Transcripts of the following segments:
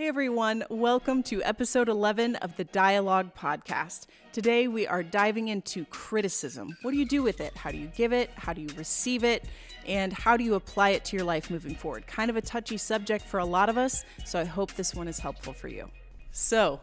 Hey everyone, welcome to episode 11 of the Dialogue Podcast. Today we are diving into criticism. What do you do with it? How do you give it? How do you receive it? And how do you apply it to your life moving forward? Kind of a touchy subject for a lot of us, so I hope this one is helpful for you. So,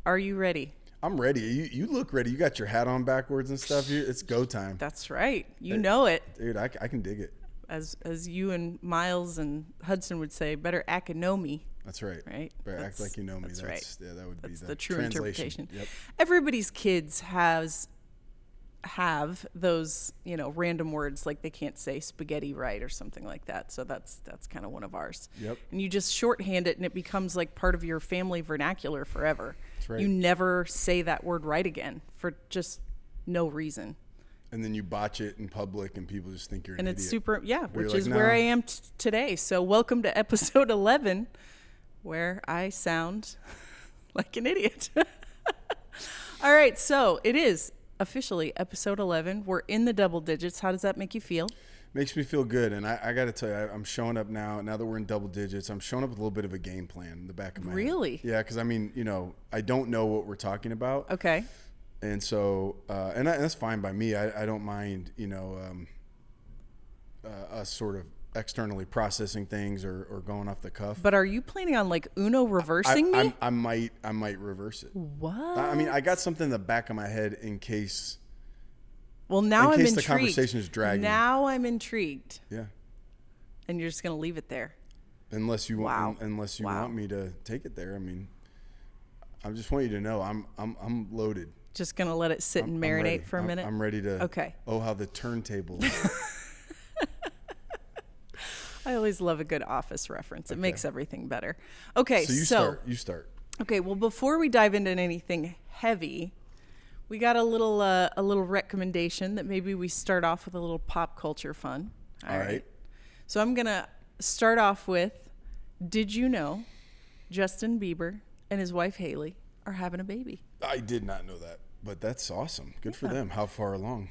are you ready? I'm ready. You look ready. You got your hat on backwards and stuff. It's go time. That's right. You know it. Dude, I can dig it. As you and Miles and Hudson would say, better act know me. That's right. Right? Better act like you know me. That's right. Yeah, that would That's be the true translation. interpretation. Yep. Everybody's kids have those, random words like they can't say spaghetti right or something like that. So that's kind of one of ours. Yep. And you just shorthand it and it becomes like part of your family vernacular forever. That's right. You never say that word right again for just no reason. And then you botch it in public and people just think you're an And idiot. it's super, which like, is no. where I am today. So welcome to episode 11, where I sound like an idiot. All right, so it is officially episode 11. We're in the double digits. How does that make you feel? Makes me feel good. And I got to tell you, I'm showing up now that we're in double digits. I'm showing up with a little bit of a game plan in the back of my head. Really? Yeah, because I don't know what we're talking about. Okay. And so, and that's fine by me. I don't mind, us sort of externally processing things or going off the cuff. But are you planning on like Uno reversing me? I might reverse it. What? I mean, I got something in the back of my head in case. Well, now I'm in case intrigued. the conversation is dragging. Now I'm intrigued. Yeah. And you're just gonna leave it there. Unless you want Wow. me to take it there. I mean, I just want you to know I'm loaded. Just gonna let it sit and marinate for a minute. I'm ready to. Okay. Oh, how the turntable. I always love a good Office reference. It makes everything better. Okay, so you start. Okay, well, before we dive into anything heavy, we got a little recommendation that maybe we start off with a little pop culture fun. All right. So I'm gonna start off with: did you know Justin Bieber and his wife Hailey are having a baby? I did not know that, but that's awesome. Good for them. How far along?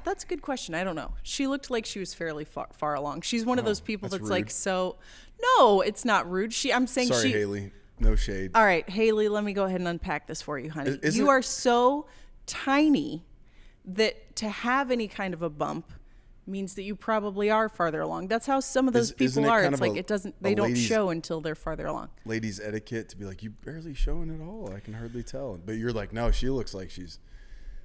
That's a good question. I don't know. She looked like she was fairly far along. She's one of those people that's rude. like, so, no, it's not rude. Sorry, Hailey. No shade. All right, Hailey, let me go ahead and unpack this for you, honey. Is you it- are so tiny that to have any kind of a bump means that you probably are farther along. That's how some of those Isn't people it are. kind It's of like they don't show until they're farther along. Ladies' etiquette to be like, you barely showing at all. I can hardly tell. But you're like, no, she looks like she's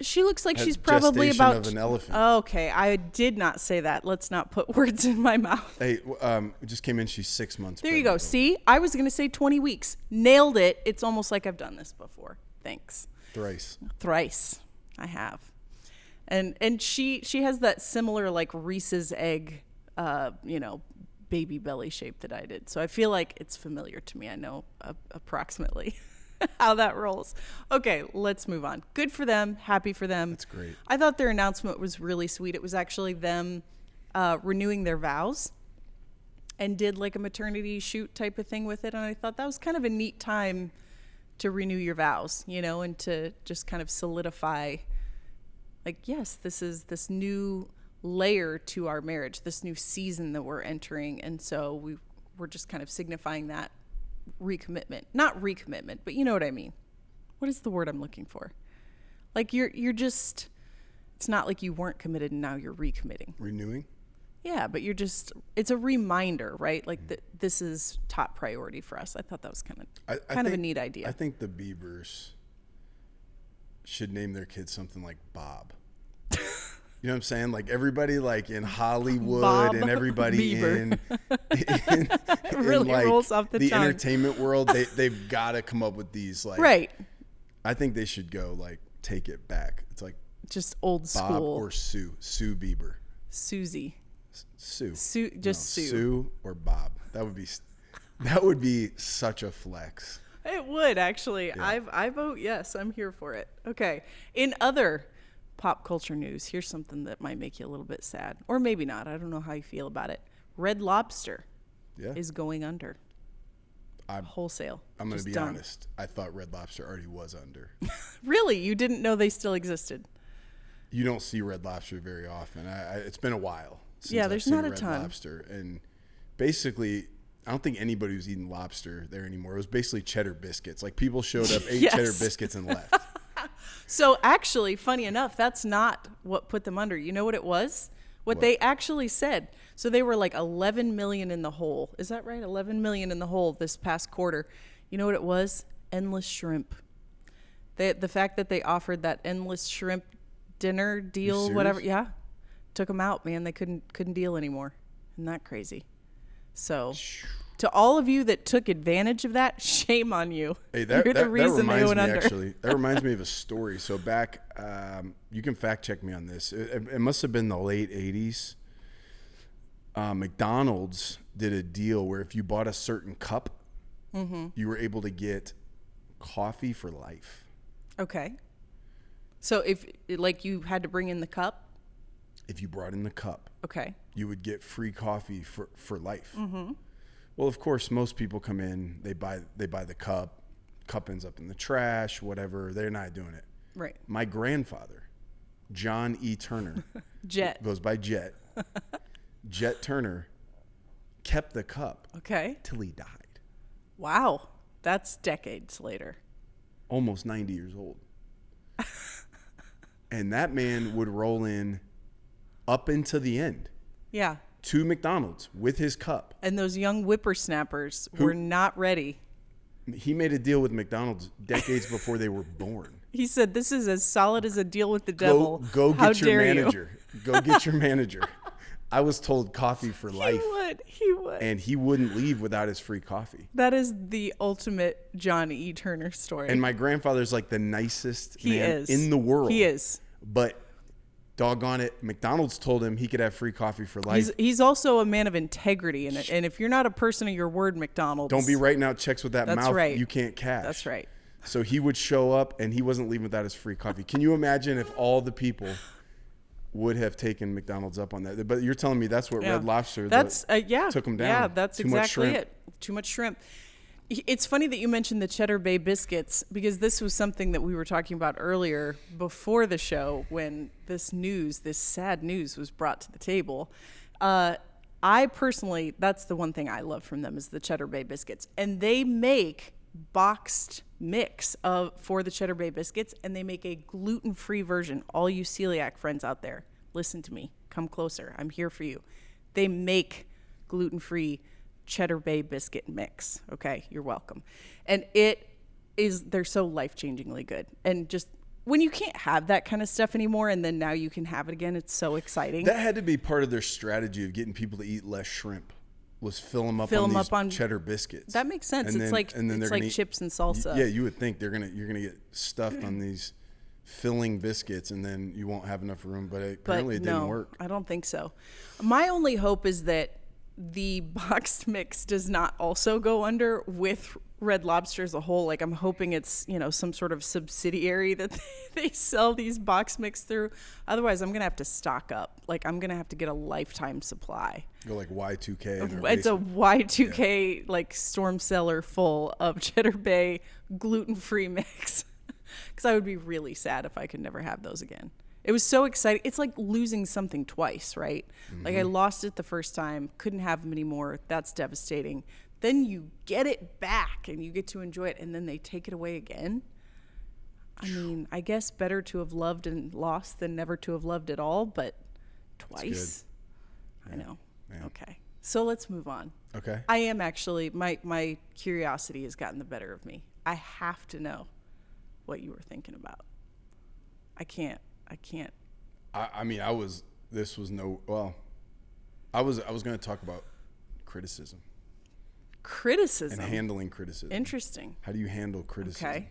Probably gestation about of an elephant. Okay, I did not say that. Let's not put words in my mouth. Hey, it just came in. She's 6 months. There you go. See, I was going to say 20 weeks. Nailed it. It's almost like I've done this before. Thanks. Thrice. I have. And she has that similar like Reese's egg, baby belly shape that I did. So I feel like it's familiar to me. I know approximately how that rolls. Okay, let's move on. Good for them. Happy for them. That's great. I thought their announcement was really sweet. It was actually them renewing their vows and did like a maternity shoot type of thing with it. And I thought that was kind of a neat time to renew your vows, and to just kind of solidify, like, yes, this is this new layer to our marriage, this new season that we're entering. And so we're just kind of signifying that recommitment. Not recommitment, but you know what I mean. What is the word I'm looking for? Like you're just, it's not like you weren't committed and now you're recommitting. Renewing? Yeah, but it's a reminder, right? Like this is top priority for us. I thought that was kind of a neat idea. I think the Biebers should name their kids something like Bob. You know what I'm saying? Like everybody like in Hollywood Bob and everybody in really like rolls off the tongue. Entertainment world, they've got to come up with these like. Right. I think they should go like take it back. It's like just old Bob school. or Sue Bieber. Sue. Sue, Sue. Sue or Bob. That would be such a flex. It would actually. Yeah. I vote yes. I'm here for it. Okay. In other pop culture news, here's something that might make you a little bit sad, or maybe not. I don't know how you feel about it. Red Lobster is going under. Wholesale. I'm going to be done. honest. I thought Red Lobster already was under. Really? You didn't know they still existed? You don't see Red Lobster very often. It's been a while since there's I've seen not a Red ton. Lobster. And basically, I don't think anybody was eating lobster there anymore. It was basically cheddar biscuits. Like people showed up, ate Yes. cheddar biscuits, and left. So actually, funny enough, that's not what put them under. You know what it was? What they actually said. So they were like 11 million in the hole. Is that right? 11 million in the hole this past quarter. You know what it was? Endless shrimp. The fact that they offered that endless shrimp dinner deal, whatever. Yeah. Took them out, man. They couldn't deal anymore. Isn't that crazy? So to all of you that took advantage of that, shame on you. Hey, You're the reason they went under. Actually, that reminds me of a story. So back, you can fact check me on this. It must have been the late 80s. McDonald's did a deal where if you bought a certain cup, you were able to get coffee for life. Okay. So if like you had to bring in the cup? If you brought in the cup, Okay. you would get free coffee for life. Well, of course, most people come in, they buy the cup ends up in the trash, whatever. They're not doing it. Right. My grandfather, John E. Turner, Jet. goes by Jet. Jet Turner kept the cup Okay. till he died. Wow. That's decades later. Almost 90 years old. And that man would roll in up into the end Yeah. to McDonald's with his cup. And those young whippersnappers were not ready. He made a deal with McDonald's decades before they were born. He said, "This is as solid as a deal with the devil. Go How get your dare manager. Go get your manager. I was told coffee for life. He would. And he wouldn't leave without his free coffee. That is the ultimate John E. Turner story. And my grandfather's like the nicest He man is. in the world. He is. But doggone it, McDonald's told him he could have free coffee for life. He's also a man of integrity. And if you're not a person of your word, McDonald's. Don't be writing out checks with that That's mouth right. you can't cash. That's right. So he would show up and he wasn't leaving without his free coffee. Can you imagine if all the people would have taken McDonald's up on that? But you're telling me that's what Red Lobster took them down. Yeah, that's Too much exactly shrimp. it. Too much shrimp. It's funny that you mentioned the Cheddar Bay biscuits because this was something that we were talking about earlier before the show when this sad news was brought to the table. I personally, that's the one thing I love from them is the Cheddar Bay biscuits. And they make boxed mix for the Cheddar Bay biscuits, and they make a gluten-free version. All you celiac friends out there, listen to me. Come closer. I'm here for you. They make gluten-free Cheddar Bay biscuit mix. Okay, you're welcome. And they're so life-changingly good. And just when you can't have that kind of stuff anymore and then now you can have it again, it's so exciting. That had to be part of their strategy of getting people to eat less shrimp. Was fill them up on cheddar biscuits. That makes sense. It's like chips and salsa. Yeah, you would think you're gonna get stuffed on these filling biscuits, and then you won't have enough room. But apparently it didn't work. I don't think so. My only hope is that the boxed mix does not also go under with Red Lobster as a whole. Like I'm hoping it's some sort of subsidiary that they sell these box mix through. Otherwise, I'm gonna have to stock up. Like I'm gonna have to get a lifetime supply. Go like Y2K. It's a Y2K like storm cellar full of Cheddar Bay gluten-free mix. Because I would be really sad if I could never have those again. It was so exciting. It's like losing something twice, right? Mm-hmm. Like I lost it the first time, couldn't have them anymore. That's devastating. Then you get it back and you get to enjoy it, and then they take it away again. I mean, I guess better to have loved and lost than never to have loved at all, but twice. I know. Yeah. Okay. So let's move on. Okay. I am actually, my curiosity has gotten the better of me. I have to know what you were thinking about. I can't. I mean, I was going to talk about criticism. Criticism? And handling criticism. Interesting. How do you handle criticism? Okay.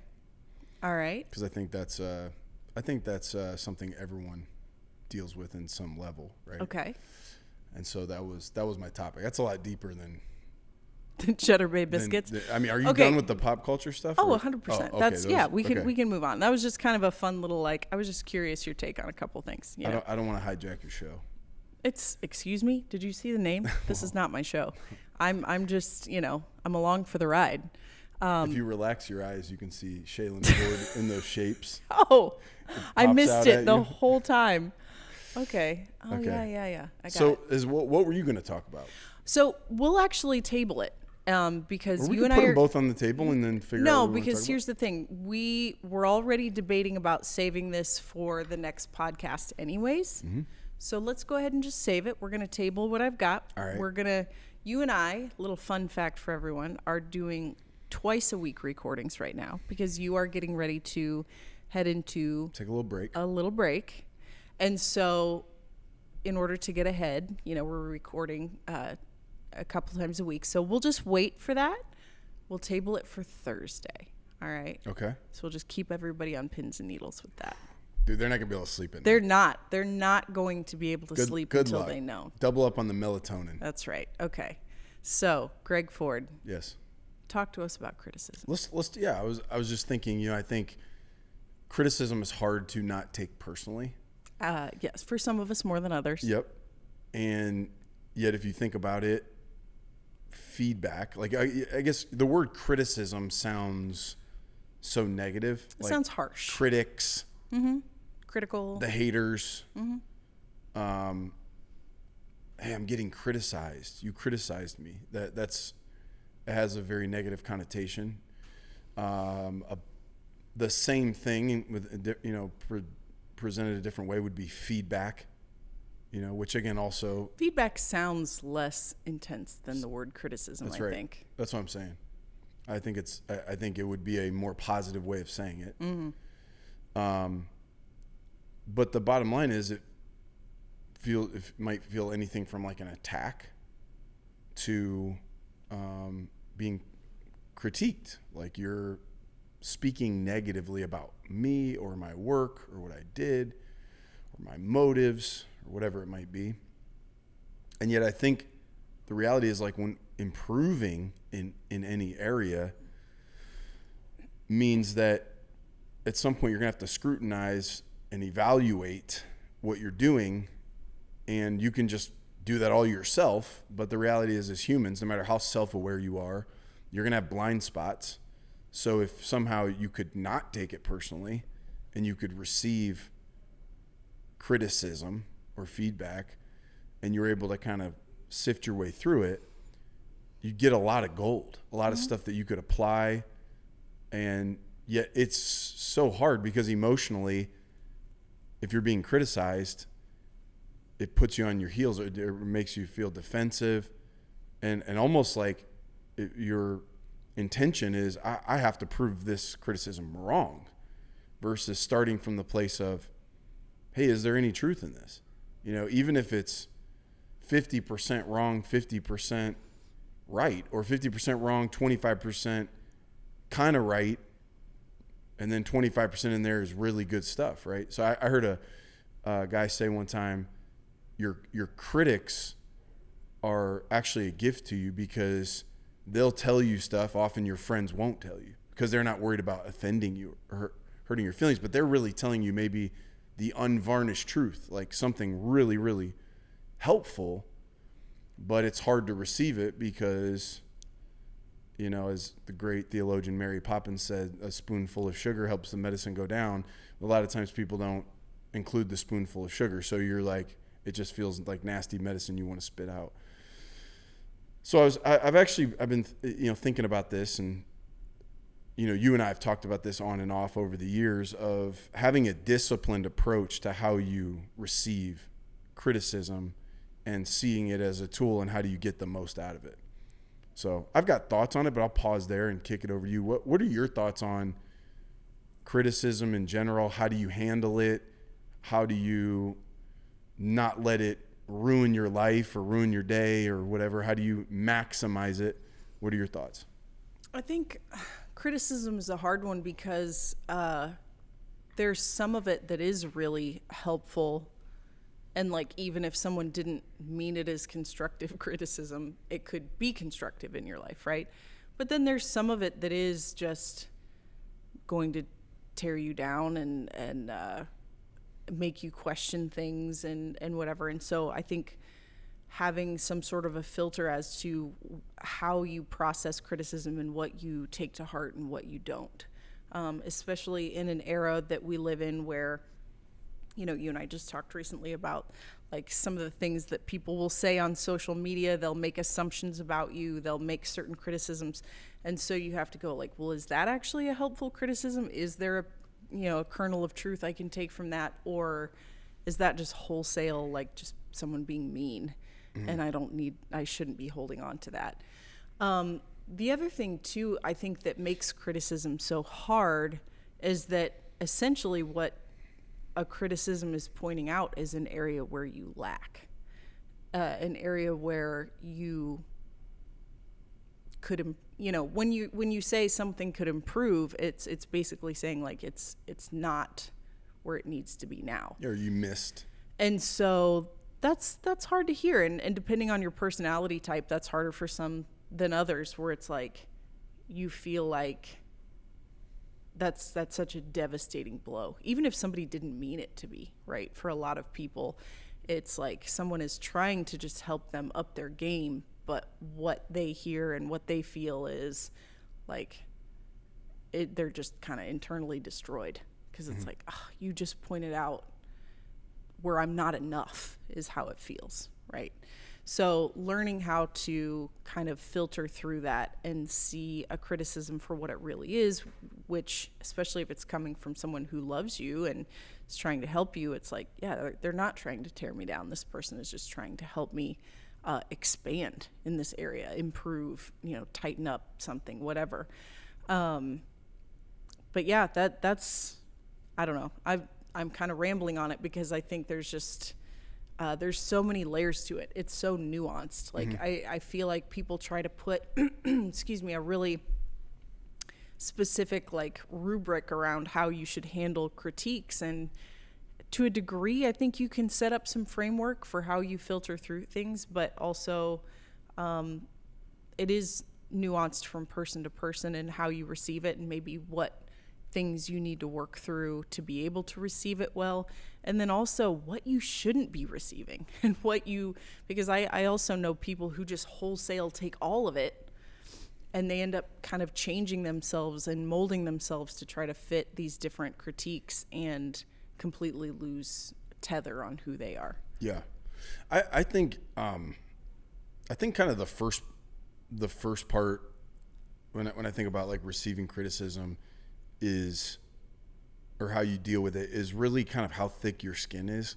All right. Because I think that's something everyone deals with in some level, right? Okay. And so that was my topic. That's a lot deeper than the Cheddar Bay biscuits. Are you done with the pop culture stuff? Oh, 100%. Okay. We can move on. That was just kind of a fun little I was just curious your take on a couple things. Yeah. I don't want to hijack your show. Excuse me, did you see the name? This is not my show. I'm just, I'm along for the ride. If you relax your eyes, you can see Shaylyn board in those shapes. Oh, I missed it the whole time. Okay. Oh, okay. Yeah. I got it. So what were you going to talk about? So we'll actually table it Because or we you and put I them are both on the table and then figure out. No, what we because here's the thing: we were already debating about saving this for the next podcast, anyways. Mm-hmm. So let's go ahead and just save it. We're gonna table what I've got. All right. We're gonna. You and I, little fun fact for everyone, are doing twice a week recordings right now because you are getting ready to head into take a little break. And so in order to get ahead, we're recording a couple times a week. So we'll just wait for that. We'll table it for Thursday. All right. Okay. So we'll just keep everybody on pins and needles with that. Dude, they're not going to be able to sleep in there. They're not going to be able to sleep until they know. Double up on the melatonin. That's right. Okay. So, Greg Ford. Yes. Talk to us about criticism. I was just thinking, I think criticism is hard to not take personally. Yes, for some of us more than others. Yep. And yet if you think about it, feedback, like I guess the word criticism sounds so negative. It sounds harsh. Critics. Mm-hmm. Critical. The haters. Mm-hmm. Hey, I'm getting criticized. You criticized me. It has a very negative connotation. The same thing with presented a different way would be feedback. Which again also feedback sounds less intense than the word criticism. That's right. I think that's what I'm saying. I think it would be a more positive way of saying it. Mm-hmm. But the bottom line is it might feel anything from like an attack to being critiqued, like you're speaking negatively about me or my work or what I did or my motives or whatever it might be. And yet I think the reality is, like, when improving in any area means that at some point you're gonna have to scrutinize and evaluate what you're doing, and you can just do that all yourself. But the reality is, as humans, no matter how self-aware you are, you're gonna have blind spots. So if somehow you could not take it personally and you could receive criticism or feedback and you're able to kind of sift your way through it, you get a lot of gold, a lot of stuff that you could apply. And yet it's so hard because emotionally, if you're being criticized, it puts you on your heels. It makes you feel defensive and almost like your intention is, I have to prove this criticism wrong, versus starting from the place of, hey, is there any truth in this? Even if it's 50% wrong, 50% right, or 50% wrong, 25% kind of right, and then 25% in there is really good stuff, right? So I heard a guy say one time, your critics are actually a gift to you because they'll tell you stuff often your friends won't tell you, because they're not worried about offending you or hurting your feelings, but they're really telling you maybe the unvarnished truth, like something really, really helpful, but it's hard to receive it because, as the great theologian Mary Poppins said, a spoonful of sugar helps the medicine go down. A lot of times people don't include the spoonful of sugar, so you're like, it just feels like nasty medicine you want to spit out. So I've been thinking about this, and you and I have talked about this on and off over the years of having a disciplined approach to how you receive criticism and seeing it as a tool, and how do you get the most out of it. So I've got thoughts on it, but I'll pause there and kick it over to you. What are your thoughts on criticism in general? How do you handle it? How do you not let it ruin your life or ruin your day or whatever? How do you maximize it? What are your thoughts? I think criticism is a hard one because there's some of it that is really helpful. And like, even if someone didn't mean it as constructive criticism, it could be constructive in your life, right? But then there's some of it that is just going to tear you down and make you question things and whatever. And so I think having some sort of a filter as to how you process criticism and what you take to heart and what you don't, especially in an era that we live in where, you and I just talked recently about like some of the things that people will say on social media. They'll make assumptions about you. They'll make certain criticisms. And so you have to go like, well, is that actually a helpful criticism? Is there a kernel of truth I can take from that? Or is that just wholesale, like just someone being mean? And I shouldn't be holding on to that. The other thing too, I think that makes criticism so hard is that essentially what a criticism is pointing out is an area where you lack, an area where you could, when you say something could improve, it's basically saying like it's not where it needs to be now. Or you missed. And so that's hard to hear, and depending on your personality type, that's harder for some than others, where it's like you feel like that's such a devastating blow, even if somebody didn't mean it to be, right? For a lot of people, it's like someone is trying to just help them up their game, but what they hear and what they feel is like they're just kind of internally destroyed, because it's like, oh, you just pointed out where I'm not enough is how it feels, right? So learning how to kind of filter through that and see a criticism for what it really is, which, especially if it's coming from someone who loves you and is trying to help you, it's like, yeah, they're not trying to tear me down. This person is just trying to help me expand in this area, improve, tighten up something, whatever. But yeah, that's, I don't know. I'm kind of rambling on it because I think there's just, there's so many layers to it. It's so nuanced. Like I feel like people try to put, excuse me, a really specific like rubric around how you should handle critiques. And to a degree, I think you can set up some framework for how you filter through things, but also it is nuanced from person to person and how you receive it, and maybe what things you need to work through to be able to receive it well, and then also what you shouldn't be receiving, and because I also know people who just wholesale take all of it, and they end up kind of changing themselves and molding themselves to try to fit these different critiques and completely lose tether on who they are. Yeah. I think kind of the first part when I think about like receiving criticism is, or how you deal with it, is really kind of how thick your skin is.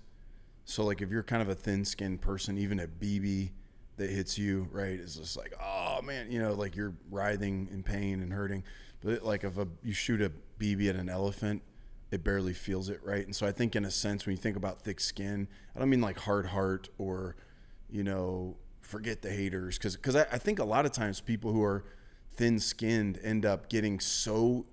So like if you're kind of a thin-skinned person, even a BB that hits you, right, is just like, oh man, like you're writhing in pain and hurting. But like if you shoot a BB at an elephant, it barely feels it, right? And so I think in a sense, when you think about thick skin, I don't mean like hard heart or, forget the haters. Because I think a lot of times people who are thin-skinned end up getting so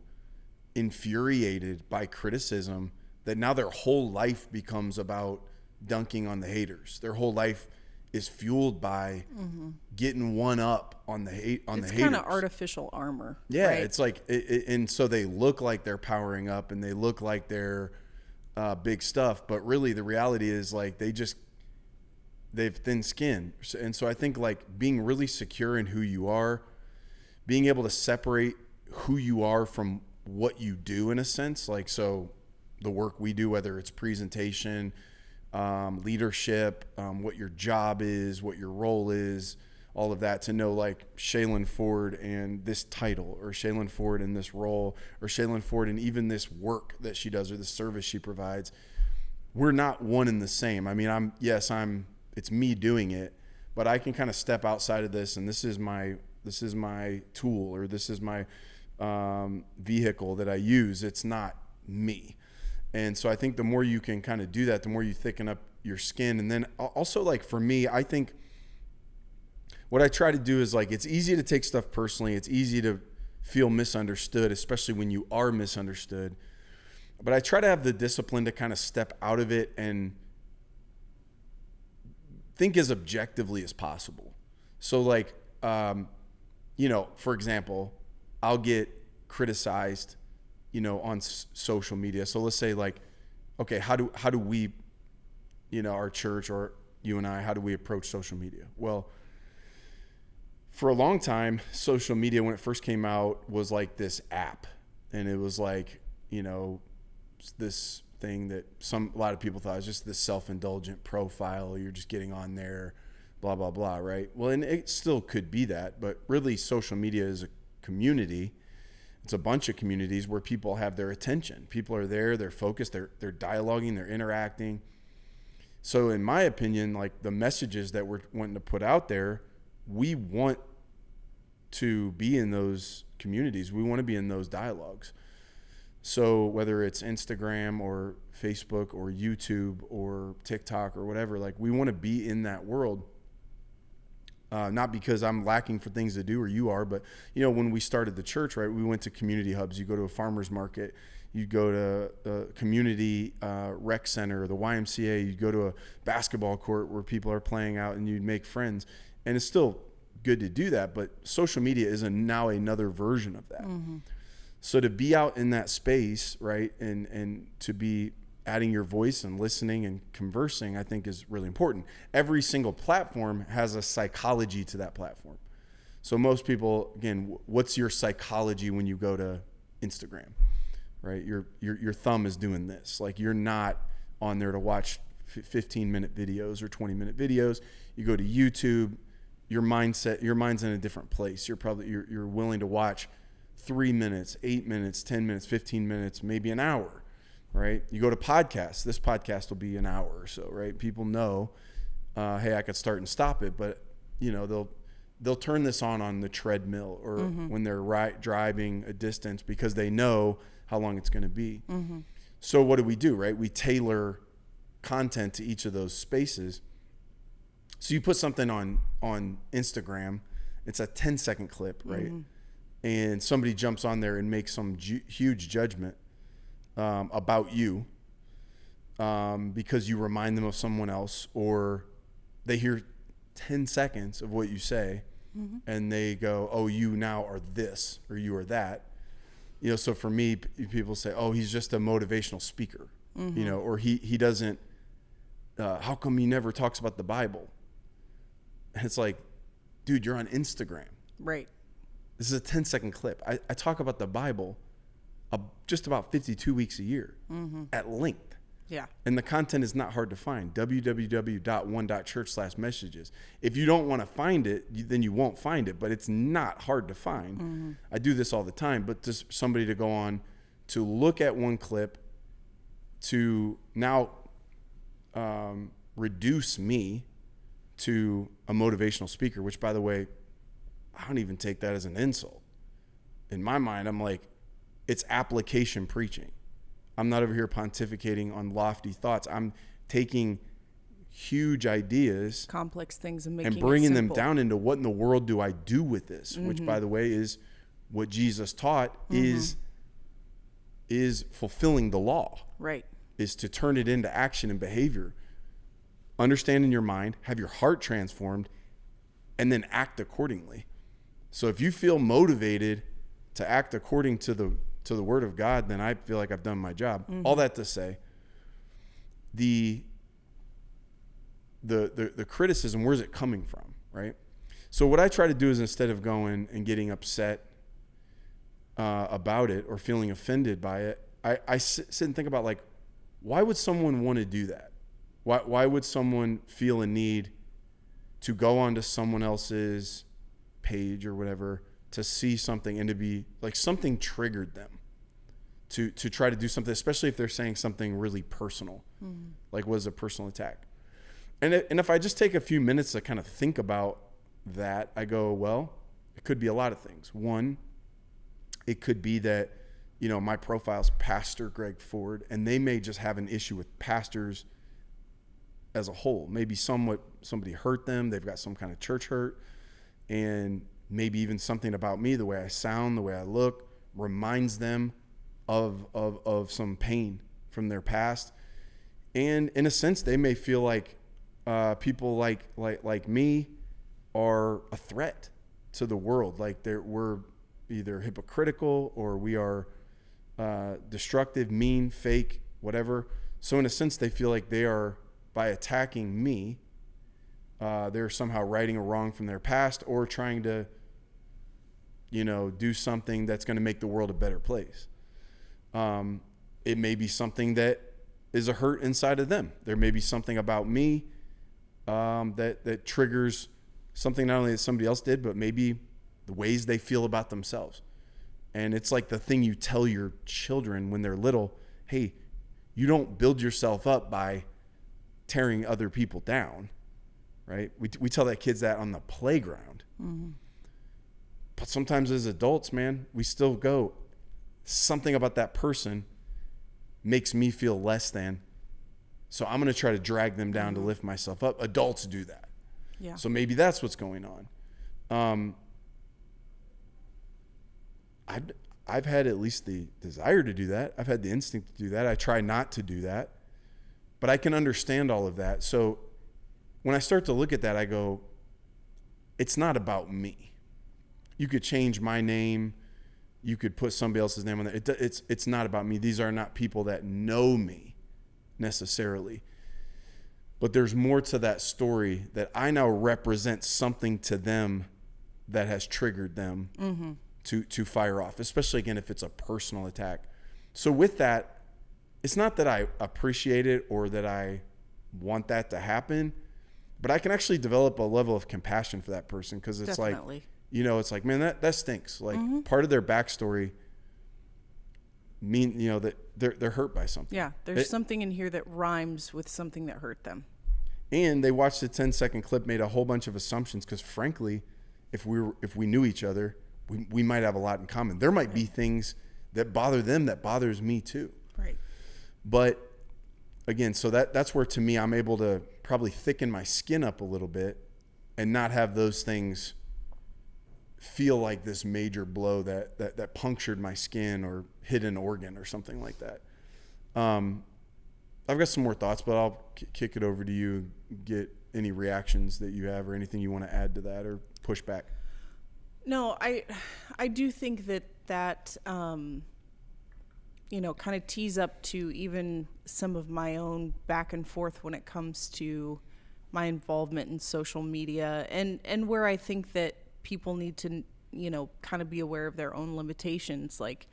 infuriated by criticism that now their whole life becomes about dunking on the haters. Their whole life is fueled by getting one up on the haters. It's kind of artificial armor. Yeah, right? It's like, and so they look like they're powering up and they look like they're big stuff, but really the reality is like they've thin skin. And so I think like being really secure in who you are, being able to separate who you are from what you do in a sense, like, so the work we do, whether it's presentation, leadership, what your job is, what your role is, all of that, to know like Shaylyn Ford and this title, or Shaylyn Ford in this role, or Shaylyn Ford and even this work that she does, or the service she provides. We're not one and the same. I mean, it's me doing it, but I can kind of step outside of this, and this is my tool, or this is my vehicle that I use. It's not me. And so I think the more you can kind of do that, the more you thicken up your skin. And then also, like, for me, I think what I try to do is, like, it's easy to take stuff personally. It's easy to feel misunderstood, especially when you are misunderstood. But I try to have the discipline to kind of step out of it and think as objectively as possible. So like, for example, I'll get criticized, on social media. So let's say like, okay, how do we, our church, or you and I, how do we approach social media? Well, for a long time, social media, when it first came out, was like this app, and it was like, this thing that a lot of people thought was just this self-indulgent profile. You're just getting on there, blah, blah, blah, right? Well, and it still could be that, but really social media is a community. It's a bunch of communities where people have their attention. People are there, they're focused, they're dialoguing, they're interacting. So in my opinion, like the messages that we're wanting to put out there, we want to be in those communities. We want to be in those dialogues. So whether it's Instagram or Facebook or YouTube or TikTok or whatever, like we want to be in that world. Not because I'm lacking for things to do or you are, but when we started the church, right, we went to community hubs. You go to a farmer's market, you go to a community rec center, the YMCA, you go to a basketball court where people are playing out and you'd make friends. And it's still good to do that, but social media is now another version of that. Mm-hmm. So to be out in that space, right, and to be adding your voice and listening and conversing, I think is really important. Every single platform has a psychology to that platform. So most people, again, what's your psychology when you go to Instagram, right? Your thumb is doing this. Like you're not on there to watch 15-minute videos or 20-minute videos. You go to YouTube, your mind's in a different place. You're willing to watch 3 minutes, 8 minutes, 10 minutes, 15 minutes, maybe an hour, right? You go to podcasts. This podcast will be an hour or so, right? People know, hey, I could start and stop it, but they'll turn this on the treadmill or when they're driving a distance because they know how long it's going to be. Mm-hmm. So what do, right? We tailor content to each of those spaces. So you put something on Instagram, it's a 10-second clip, right? Mm-hmm. And somebody jumps on there and makes some huge judgment about you because you remind them of someone else, or they hear 10 seconds of what you say and they go, oh, you now are this or you are that. So for me, people say, oh, he's just a motivational speaker, or he doesn't, how come he never talks about the Bible? And it's like, dude, you're on Instagram. Right. This is a 10-second clip. I talk about the Bible just about 52 weeks a year at length. Yeah. And the content is not hard to find. www.one.church/messages. If you don't want to find it, then you won't find it, but it's not hard to find. Mm-hmm. I do this all the time, but just somebody to go on to look at one clip to now reduce me to a motivational speaker, which, by the way, I don't even take that as an insult. In my mind, I'm like, it's application preaching. I'm not over here pontificating on lofty thoughts. I'm taking huge ideas, complex things, and bringing them down into what in the world do I do with this, which, by the way, is what Jesus taught is fulfilling the law. Right. Is to turn it into action and behavior. Understand in your mind, have your heart transformed, and then act accordingly. So if you feel motivated to act according to the word of God, then I feel like I've done my job. All that to say, the criticism, where's it coming from, right? So what I try to do is, instead of going and getting upset about it or feeling offended by it, I sit and think about, like, why would someone want to do that? Why would someone feel a need to go onto someone else's page or whatever to see something and to be like, something triggered them to try to do something, especially if they're saying something really personal, like was a personal attack. And if I just take a few minutes to kind of think about that, I go, well, it could be a lot of things. One, it could be that, my profile's Pastor Greg Ford, and they may just have an issue with pastors as a whole. Maybe somebody hurt them. They've got some kind of church hurt, and maybe even something about me, the way I sound, the way I look, reminds them of some pain from their past. And in a sense, they may feel like people like me are a threat to the world. Like we're either hypocritical or we are destructive, mean, fake, whatever. So in a sense, they feel like they are, by attacking me, they're somehow righting a wrong from their past or trying to, do something that's going to make the world a better place. It may be something that is a hurt inside of them. There may be something about me that triggers something not only that somebody else did, but maybe the ways they feel about themselves. And it's like the thing you tell your children when they're little, hey, you don't build yourself up by tearing other people down, right? We tell that kids that on the playground. Mm-hmm. But sometimes as adults, man, we still go, something about that person makes me feel less than. So I'm going to try to drag them down to lift myself up. Adults do that. Yeah. So maybe that's what's going on. I've had at least the desire to do that. I've had the instinct to do that. I try not to do that, but I can understand all of that. So when I start to look at that, I go, it's not about me. You could change my name. You could put somebody else's name on there. It's not about me. These are not people that know me necessarily. But there's more to that story, that I now represent something to them that has triggered them to fire off, especially, again, if it's a personal attack. So with that, it's not that I appreciate it or that I want that to happen, but I can actually develop a level of compassion for that person, because it's Definitely. like, it's like, man, that stinks. Like part of their backstory that they're hurt by something. Yeah, there's something in here that rhymes with something that hurt them. And they watched the 10-second clip, made a whole bunch of assumptions, because frankly, if we knew each other, we might have a lot in common. There might be things that bother them that bothers me too. Right. But again, so that's where, to me, I'm able to probably thicken my skin up a little bit and not have those things feel like this major blow that punctured my skin or hit an organ or something like that. I've got some more thoughts, but I'll kick it over to you, get any reactions that you have or anything you want to add to that or push back. No, I do think that kind of tees up to even some of my own back and forth when it comes to my involvement in social media, and where I think that people need to, kind of be aware of their own limitations. Like,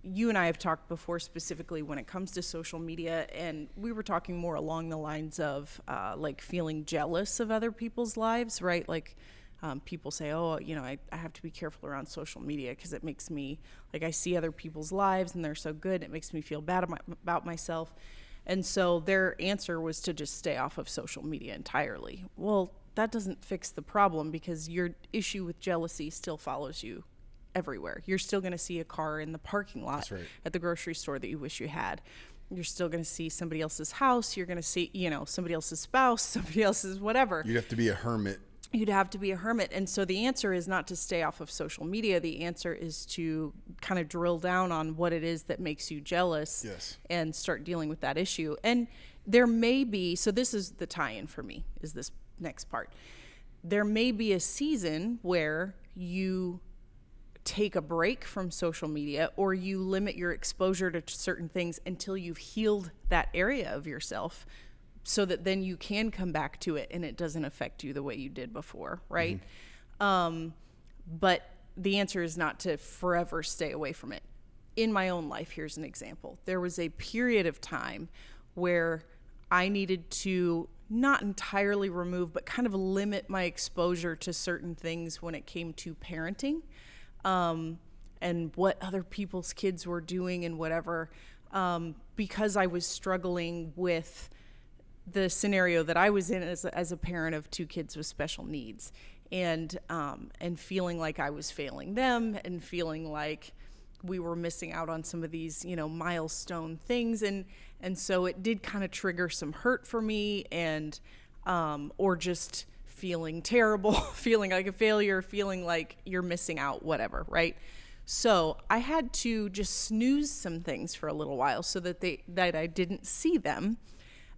you and I have talked before specifically when it comes to social media, and we were talking more along the lines of like feeling jealous of other people's lives, right? Like, people say, oh, I have to be careful around social media because it makes me, like, I see other people's lives and they're so good, it makes me feel bad about myself. And so their answer was to just stay off of social media entirely. Well, that doesn't fix the problem, because your issue with jealousy still follows you everywhere. You're still going to see a car in the parking lot at the grocery store that you wish you had. You're still going to see somebody else's house. You're going to see, somebody else's spouse, somebody else's whatever. You'd have to be a hermit. You'd have to be a hermit. And so the answer is not to stay off of social media. The answer is to kind of drill down on what it is that makes you jealous. Yes. And start dealing with that issue. And there may be, so this is the tie-in for me, is this next part. There may be a season where you take a break from social media, or you limit your exposure to certain things until you've healed that area of yourself, so that then you can come back to it and it doesn't affect you the way you did before, right? But the answer is not to forever stay away from it. In my own life, here's an example. There was a period of time where I needed to not entirely remove, but kind of limit my exposure to certain things when it came to parenting, and what other people's kids were doing and whatever, because I was struggling with the scenario that I was in as a parent of two kids with special needs, and feeling like I was failing them, and feeling like we were missing out on some of these, milestone things. And so it did kind of trigger some hurt for me, and, or just feeling terrible, feeling like a failure, feeling like you're missing out, whatever, right? So I had to just snooze some things for a little while so that I didn't see them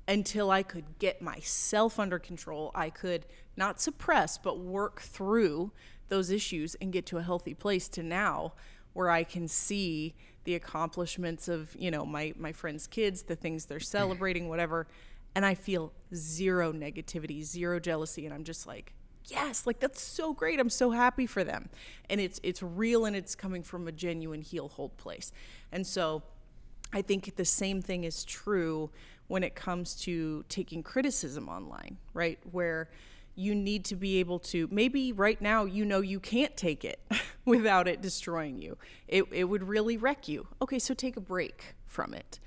until I could get myself under control. I could not suppress, but work through those issues and get to a healthy place to now where I can see the accomplishments of, my friends' kids, the things they're celebrating, whatever. And I feel zero negativity, zero jealousy. And I'm just like, yes, like, that's so great. I'm so happy for them. And it's real, and it's coming from a genuine hold place. And so I think the same thing is true when it comes to taking criticism online, right? Where you need to be able to, maybe right now, you can't take it without it destroying you. It would really wreck you. Okay, so take a break from it.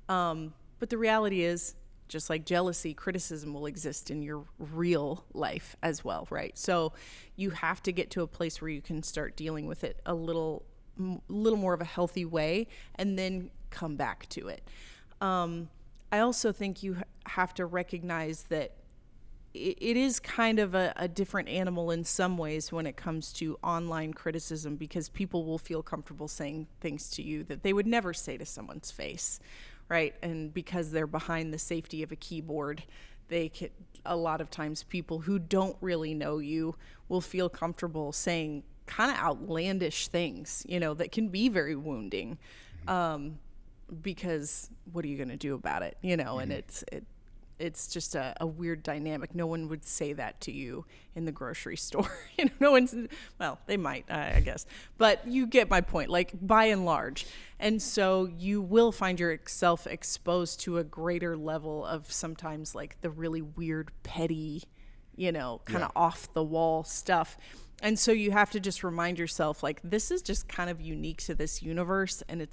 But the reality is, just like jealousy, criticism will exist in your real life as well, right? So you have to get to a place where you can start dealing with it a little more of a healthy way, and then come back to it. I also think you have to recognize that it is kind of a different animal in some ways when it comes to online criticism, because people will feel comfortable saying things to you that they would never say to someone's face, right? And because they're behind the safety of a keyboard, a lot of times people who don't really know you will feel comfortable saying kind of outlandish things, that can be very wounding. Because what are you going to do about it? And it's just a weird dynamic. No one would say that to you in the grocery store. No one's, well, they might, I guess, but you get my point, like by and large. And so you will find yourself exposed to a greater level of sometimes like the really weird, petty, kind of off the wall stuff. And so you have to just remind yourself, like, this is just kind of unique to this universe, and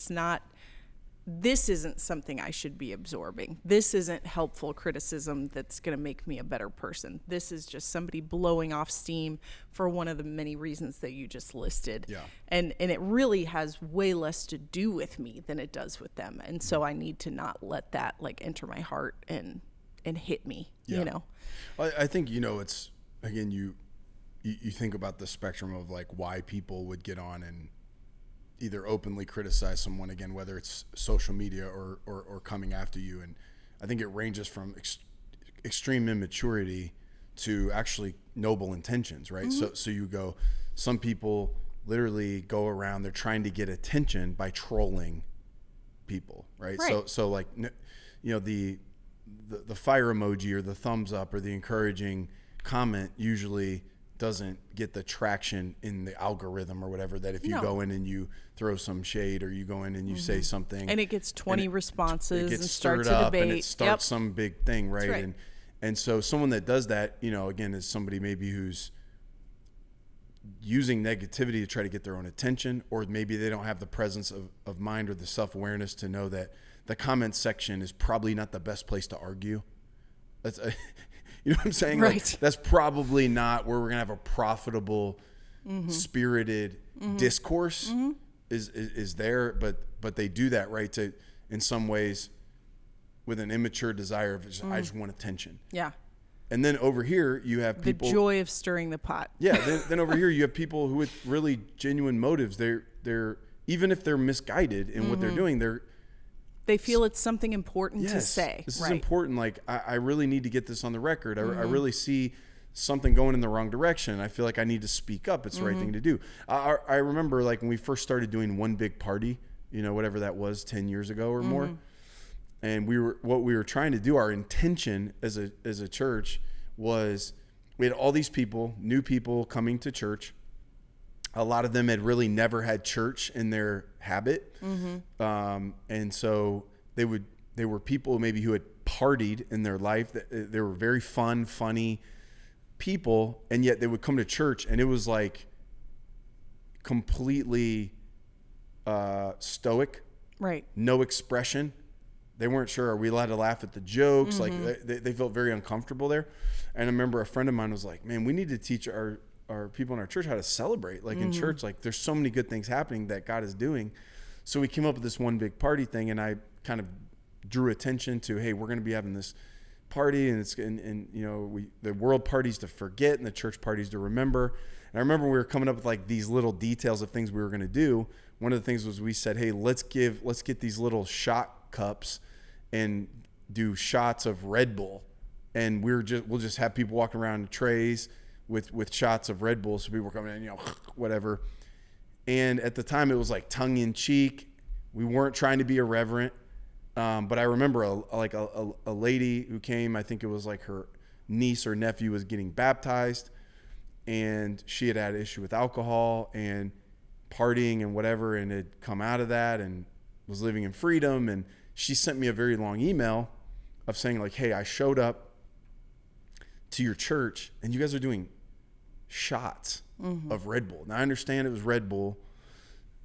this isn't something I should be absorbing. This isn't helpful criticism that's going to make me a better person. This is just somebody blowing off steam for one of the many reasons that you just listed. Yeah. And it really has way less to do with me than it does with them. And so I need to not let that like enter my heart and hit me, I think, it's, again, you think about the spectrum of like why people would get on and either openly criticize someone, again, whether it's social media or coming after you. And I think it ranges from extreme immaturity to actually noble intentions, right? Mm-hmm. So you go, some people literally go around, they're trying to get attention by trolling people, right? So like, the fire emoji or the thumbs up or the encouraging comment usually doesn't get the traction in the algorithm or whatever, that if you go in and you throw some shade or you go in and you say something and it gets 20 responses, it gets and stirred starts a up debate. And it starts some big thing, right? Right. And so someone that does that, again, is somebody maybe who's using negativity to try to get their own attention, or maybe they don't have the presence of mind or the self-awareness to know that the comment section is probably not the best place to argue. That's you know what I'm saying? Right. Like, that's probably not where we're going to have a profitable, spirited discourse is there. But they do that, right, to, in some ways, with an immature desire of I just want attention. Yeah. And then over here, you have people. The joy of stirring the pot. Yeah. Then over here, you have people who with really genuine motives. They're even if they're misguided in what they're doing, they feel it's something important to say. This is important. Like, I really need to get this on the record. I really see something going in the wrong direction. I feel like I need to speak up. It's the right thing to do. I remember, like, when we first started doing One Big Party, whatever that was, 10 years ago or more. And what we were trying to do, our intention as a church was, we had all these people, new people coming to church. A lot of them had really never had church in their habit. And so they were people maybe who had partied in their life. They were very funny people, and yet they would come to church and it was like completely stoic, right? No expression. They weren't sure, are we allowed to laugh at the jokes? Like they felt very uncomfortable there. And I remember a friend of mine was like, man, we need to teach our people in our church how to celebrate. Like in church, like there's so many good things happening that God is doing. So we came up with this One Big Party thing, and I kind of drew attention to, hey, we're going to be having this party, and the world party's to forget and the church party's to remember. And I remember we were coming up with like these little details of things we were going to do. One of the things was we said, hey, let's get these little shot cups and do shots of Red Bull, and we'll just have people walking around in trays with shots of Red Bull, so people were coming in, whatever. And at the time, it was like tongue in cheek. We weren't trying to be irreverent, but I remember a lady who came. I think it was like her niece or nephew was getting baptized, and she had an issue with alcohol and partying and whatever, and had come out of that, and was living in freedom. And she sent me a very long email of saying like, hey, I showed up to your church and you guys are doing shots of Red Bull. Now I understand it was Red Bull,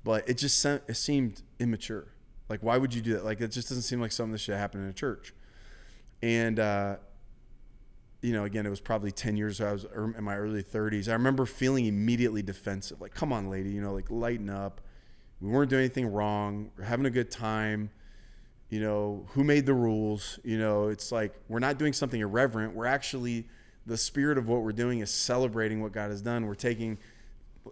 but it seemed immature. Like, why would you do that? Like, it just doesn't seem like something that should happen in a church. And, again, it was probably 10 years ago. I was in my early 30s. I remember feeling immediately defensive. Like, come on, lady, like lighten up. We weren't doing anything wrong. We're having a good time. Who made the rules? It's like, we're not doing something irreverent. We're actually, the spirit of what we're doing is celebrating what God has done.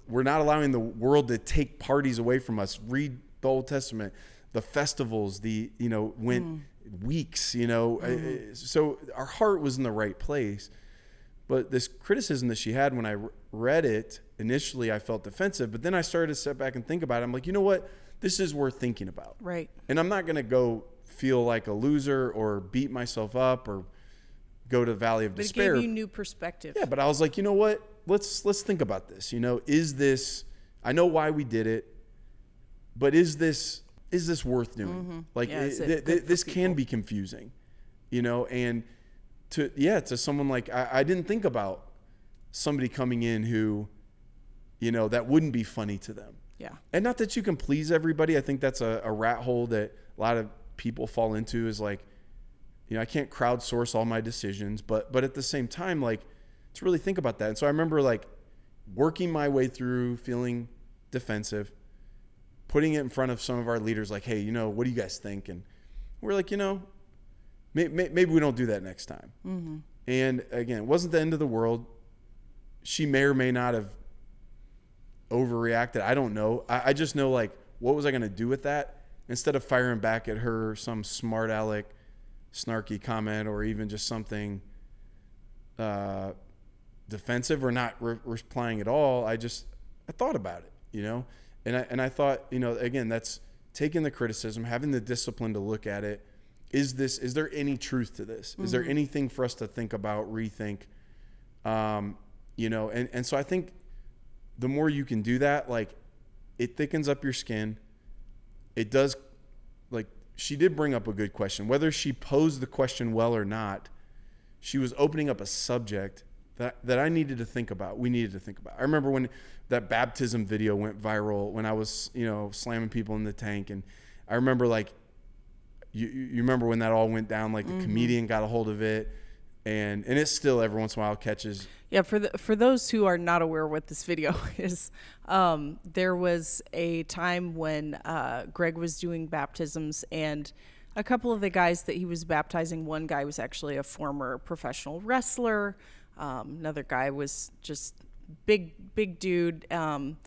We're not allowing the world to take parties away from us. Read the Old Testament, the festivals, went weeks, so our heart was in the right place. But this criticism that she had, when I read it, initially I felt defensive, but then I started to step back and think about it. I'm like, you know what? This is worth thinking about. Right. And I'm not going to go feel like a loser or beat myself up or go to the valley of despair. It gave you new perspective. Yeah, but I was like, you know what? Let's think about this. Is this, I know why we did it, but is this worth doing? Like, this can be confusing, and to someone like, I didn't think about somebody coming in who, that wouldn't be funny to them. Yeah. And not that you can please everybody. I think that's a rat hole that a lot of people fall into, is like, I can't crowdsource all my decisions, but at the same time, like, to really think about that. And so I remember like working my way through feeling defensive, putting it in front of some of our leaders, like, hey, what do you guys think? And we're like, maybe we don't do that next time. And again, it wasn't the end of the world. She may or may not have overreacted. I don't know. I just know, like, what was I going to do with that? Instead of firing back at her some smart aleck, snarky comment, or even just something defensive or not replying at all, I thought about it, And I thought, again, that's taking the criticism, having the discipline to look at it. Is there any truth to this? Is there anything for us to think about, rethink? And so I think the more you can do that, like, it thickens up your skin. It does, like, she did bring up a good question. Whether she posed the question well or not, she was opening up a subject that I needed to think about. We needed to think about. I remember when that baptism video went viral, when I was, slamming people in the tank. And I remember, like, you remember when that all went down, like the comedian got a hold of it, and it still every once in a while catches. Yeah, for those who are not aware what this video is, there was a time when Greg was doing baptisms, and a couple of the guys that he was baptizing, one guy was actually a former professional wrestler. Another guy was just big dude. And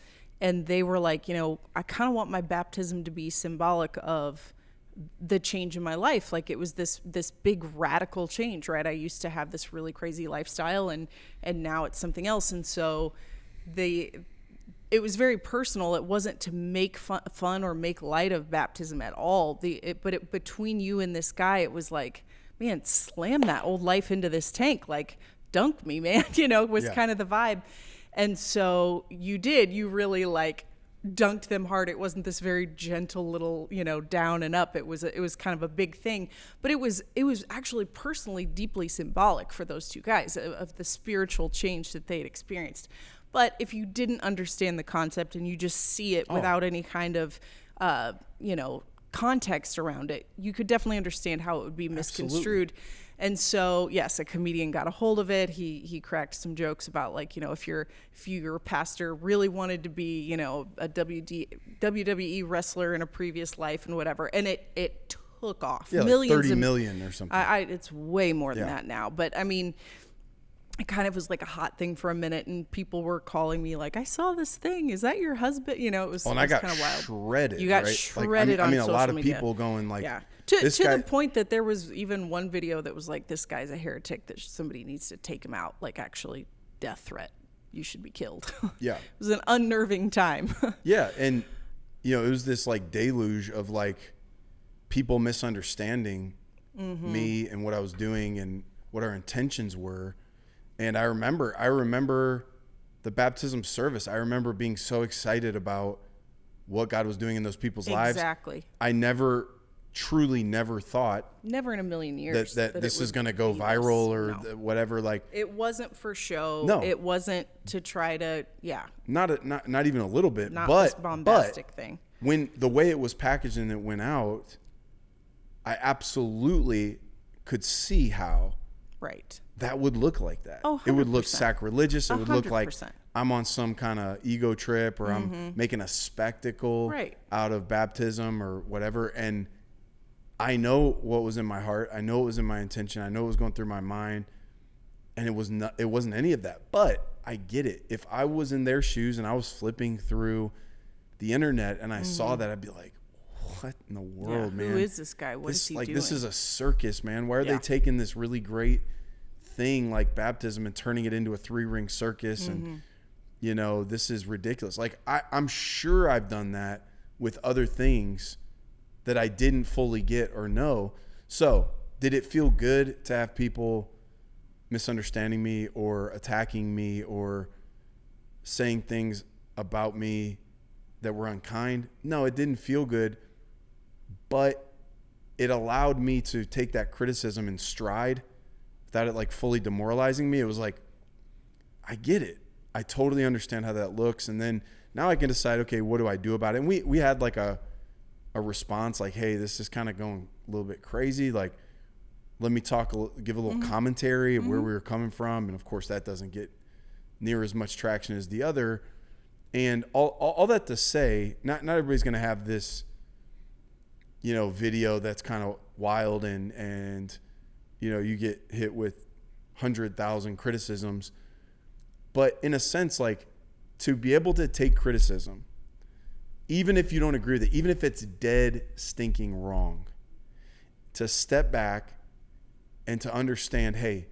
they were like, I kind of want my baptism to be symbolic of the change in my life. Like, it was this big radical change, right? I used to have this really crazy lifestyle, and now it's something else. And so it was very personal. It wasn't to make fun or make light of baptism at all. But between you and this guy, it was like, man, slam that old life into this tank. Like, dunk me, man, was kind of the vibe. And so you really, like, dunked them hard. It wasn't this very gentle little, down and up. It was kind of a big thing, but it was actually personally deeply symbolic for those two guys of the spiritual change that they had experienced. But if you didn't understand the concept and you just see it without any kind of, context around it, you could definitely understand how it would be misconstrued. Absolutely. And so, yes, a comedian got a hold of it. He cracked some jokes about, like, if your pastor really wanted to be, a WWE wrestler in a previous life and whatever, and it took off. Yeah, millions, like 30 million or something. It's way more than that now. But I mean, it kind of was like a hot thing for a minute, and people were calling me like, I saw this thing. Is that your husband? It was, and I got kind of wild. Shredded. You got right? shredded on social media. I mean, a lot of people going like, yeah. To the point that there was even one video that was like, this guy's a heretic, that somebody needs to take him out, like, actually death threat. You should be killed. Yeah. It was an unnerving time. Yeah. And, it was this, like, deluge of, like, people misunderstanding me and what I was doing and what our intentions were. And I remember the baptism service. I remember being so excited about what God was doing in those people's lives. Exactly. I truly never thought Never in a million years that this is going to go viral or whatever. Like, it wasn't for show. No. It wasn't to try to, not even a little bit, not but this bombastic thing. When the way it was packaged and it went out, I absolutely could see how Right. that would look like that. Oh, 100%. It would look sacrilegious. It would look like 100%. I'm on some kind of ego trip, or I'm making a spectacle Right. out of baptism or whatever. And I know what was in my heart. I know it was in my intention. I know it was going through my mind, and it wasn't any of that. But I get it. If I was in their shoes and I was flipping through the internet and I saw that, I'd be like, what in the world, man? Who is this guy? What is he doing? This is a circus, man. Why are they taking this really great thing like baptism and turning it into a 3-ring circus? And, this is ridiculous. Like, I'm sure I've done that with other things that I didn't fully get or know. So did it feel good to have people misunderstanding me or attacking me or saying things about me that were unkind? No, it didn't feel good, but it allowed me to take that criticism in stride without it like fully demoralizing me. It was like, I get it. I totally understand how that looks. And then now I can decide, okay, what do I do about it? And we had like a response like, hey, this is kind of going a little bit crazy. Like, let me give a little commentary of where we were coming from. And of course that doesn't get near as much traction as the other. And all that to say, not everybody's going to have this, video that's kind of wild and you get hit with 100,000 criticisms. But in a sense, like, to be able to take criticism, even if you don't agree with it, even if it's dead stinking wrong, to step back and to understand, hey,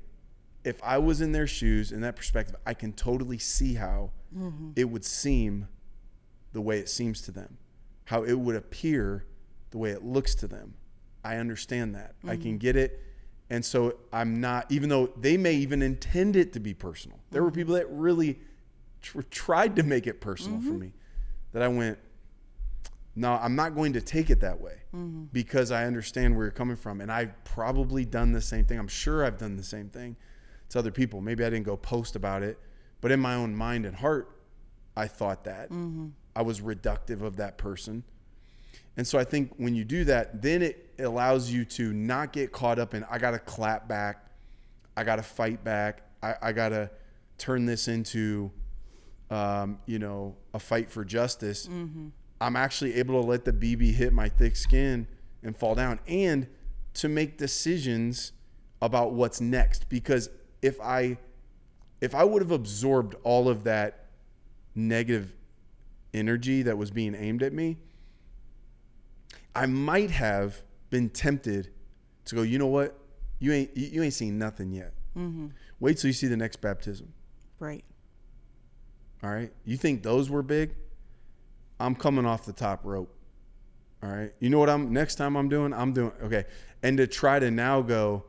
if I was in their shoes, in that perspective, I can totally see how it would seem the way it seems to them, how it would appear the way it looks to them. I understand that. I can get it. And so I'm not, even though they may even intend it to be personal. There were people that really tried to make it personal for me, that I went, no, I'm not going to take it that way because I understand where you're coming from. And I've probably done the same thing. I'm sure I've done the same thing to other people. Maybe I didn't go post about it, but in my own mind and heart, I thought that. I was reductive of that person. And so I think when you do that, then it allows you to not get caught up in, I got to clap back. I got to fight back. I got to turn this into, a fight for justice. I'm actually able to let the BB hit my thick skin and fall down, and to make decisions about what's next. Because if I would have absorbed all of that negative energy that was being aimed at me, I might have been tempted to go, you know what? You ain't seen nothing yet. Wait till you see the next baptism. Right. All right. You think those were big? I'm coming off the top rope. All right. You know what next time I'm doing? Okay. And to try to now go,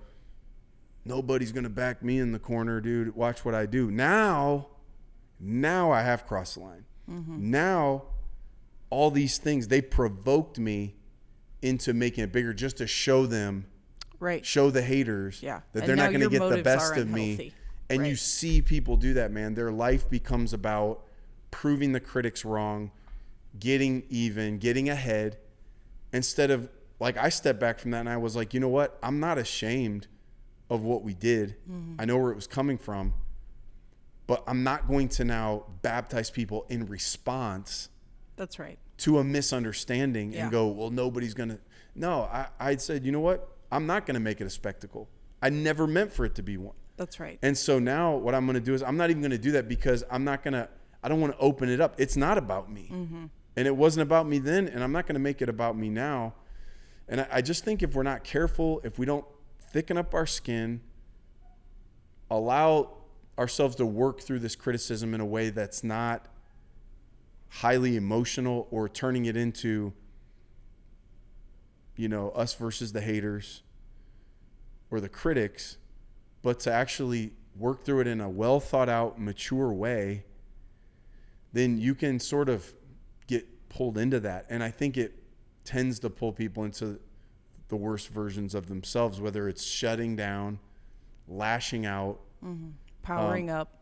nobody's going to back me in the corner, dude. Watch what I do. Now I have crossed the line. Now all these things, they provoked me into making it bigger just to show them, show the haters that they're not going to get the best of me. And you see people do that, man. Their life becomes about proving the critics wrong, getting even, getting ahead, instead of, like, I stepped back from that and I was like, you know what? I'm not ashamed of what we did. I know where it was coming from, but I'm not going to now baptize people in response. That's right. To a misunderstanding and go, well, nobody's going to. No, I said, you know what? I'm not going to make it a spectacle. I never meant for it to be one. That's right. And so now what I'm going to do is I'm not even going to do that, because I don't want to open it up. It's not about me. And it wasn't about me then, and I'm not going to make it about me now. And I just think if we're not careful, if we don't thicken up our skin, allow ourselves to work through this criticism in a way that's not highly emotional or turning it into, us versus the haters or the critics, but to actually work through it in a well thought out, mature way, then you can sort of get pulled into that. And I think it tends to pull people into the worst versions of themselves, whether it's shutting down, lashing out, powering up.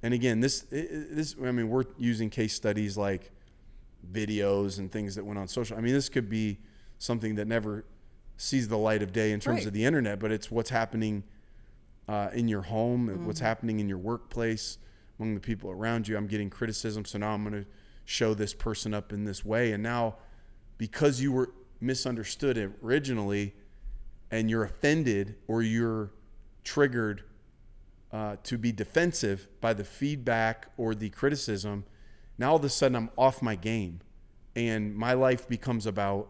And again, this, I mean, we're using case studies like videos and things that went on social. I mean, this could be something that never sees the light of day in terms of the internet, but it's what's happening in your home, what's happening in your workplace, among the people around you. I'm getting criticism, so now I'm going to show this person up in this way. And now, because you were misunderstood originally, and you're offended or you're triggered to be defensive by the feedback or the criticism, now all of a sudden I'm off my game, and my life becomes about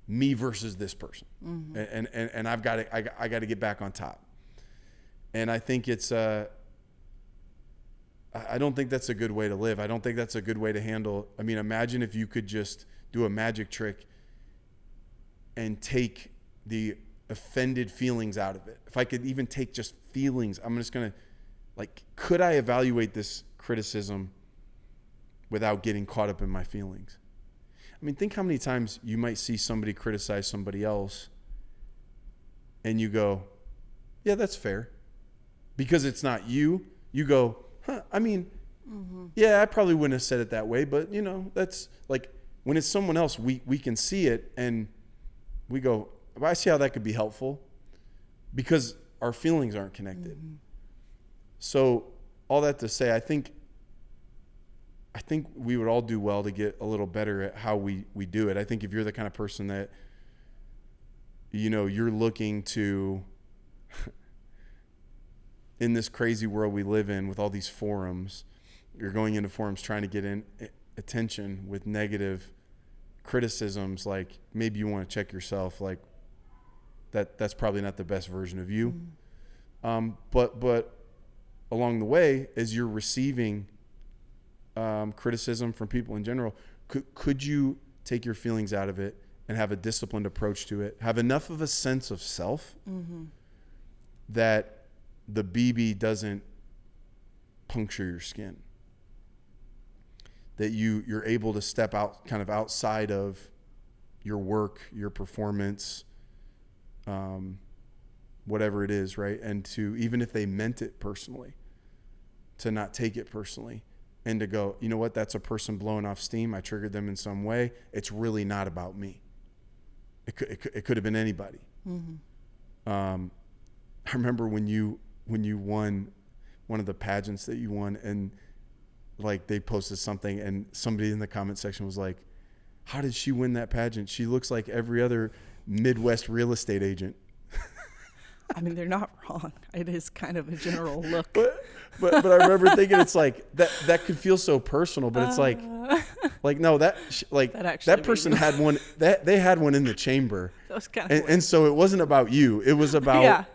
me versus this person, and I got to get back on top. And I think it's I don't think that's a good way to live. I don't think that's a good way to handle. I mean, imagine if you could just do a magic trick and take the offended feelings out of it. If I could even take just feelings, I'm just going to, like, could I evaluate this criticism without getting caught up in my feelings? I mean, think how many times you might see somebody criticize somebody else and you go, yeah, that's fair. Because it's not you, you go, I mean, yeah, I probably wouldn't have said it that way, but you know, that's like, when it's someone else, we can see it and we go, I see how that could be helpful, because our feelings aren't connected. So all that to say, I think we would all do well to get a little better at how we do it. I think if you're the kind of person that, you know, you're looking to, in this crazy world we live in with all these forums, you're going into forums trying to get in attention with negative criticisms, like maybe you want to check yourself, like that's probably not the best version of you. But along the way, as you're receiving criticism from people in general, could you take your feelings out of it and have a disciplined approach to it, have enough of a sense of self that the BB doesn't puncture your skin, that you're able to step out kind of outside of your work, your performance, whatever it is, right? And to, even if they meant it personally, to not take it personally, and to go, you know what, that's a person blowing off steam. I triggered them in some way. It's really not about me. It could have been anybody. I remember when you won one of the pageants that you won, and like they posted something and somebody in the comment section was like, how did she win that pageant? She looks like every other Midwest real estate agent. I mean, they're not wrong. It is kind of a general look. But I remember thinking, it's like that could feel so personal, but it's like no, that person had one, that they had one in the chamber. That was kind of and so it wasn't about you. It was about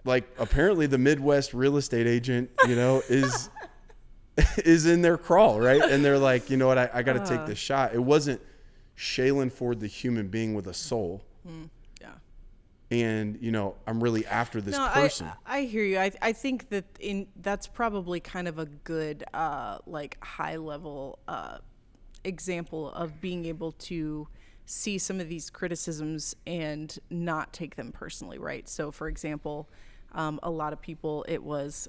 like, apparently the Midwest real estate agent, you know, is in their crawl, right? And they're like, you know what, I got to take this shot. It wasn't Shaylyn Ford, the human being with a soul. And, you know, I'm really after this person. I hear you. I think that that's probably kind of a good, like, high level example of being able to see some of these criticisms and not take them personally, right? So, for example, a lot of people, it was,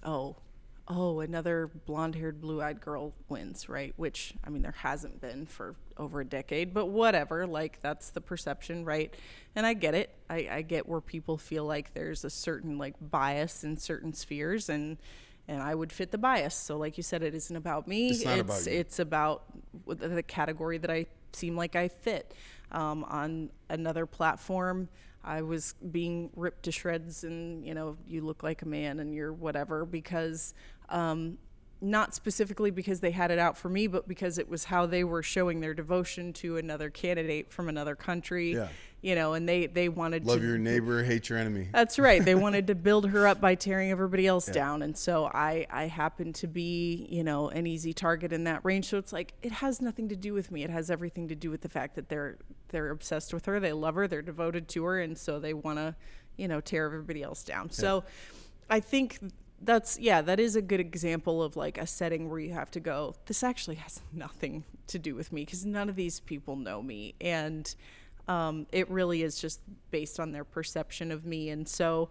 another blonde-haired, blue-eyed girl wins, right? Which, I mean, there hasn't been for over a decade, but whatever, like, that's the perception, right? And I get it. I get where people feel like there's a certain, like, bias in certain spheres, and I would fit the bias. So, like you said, it isn't about me. It's not about you. It's about the category that I seem like I fit. On another platform, I was being ripped to shreds and, you know, you look like a man and you're whatever, because not specifically because they had it out for me, but because it was how they were showing their devotion to another candidate from another country, you know, and they wanted love your neighbor, hate your enemy. That's right. They wanted to build her up by tearing everybody else down. And so I happen to be, you know, an easy target in that range. So it's like, it has nothing to do with me. It has everything to do with the fact that they're obsessed with her. They love her. They're devoted to her. And so they want to, you know, tear everybody else down. So I think that is a good example of like a setting where you have to go, this actually has nothing to do with me because none of these people know me. And it really is just based on their perception of me. And so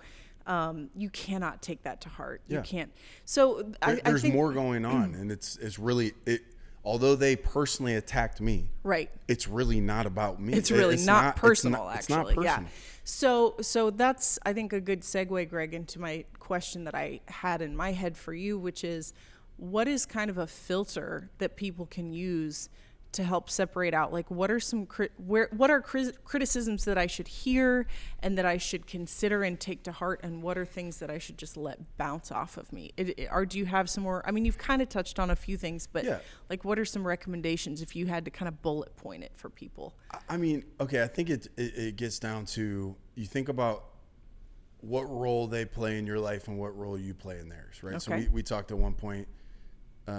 you cannot take that to heart. Yeah. You can't. So There's I think more going on, and it's really it. Although they personally attacked me, right, it's really not about me. it's really not personal, it's actually. not personal. Yeah. So that's, I think, a good segue, Greg, into my question that I had in my head for you, which is, what is kind of a filter that people can use to help separate out, like, what are some criticisms that I should hear and that I should consider and take to heart, and what are things that I should just let bounce off of me? Or do you have some more? I mean, you've kind of touched on a few things, but like, what are some recommendations if you had to kind of bullet point it for people? I mean, okay, I think it gets down to, you think about what role they play in your life and what role you play in theirs, right? Okay. So we talked at one point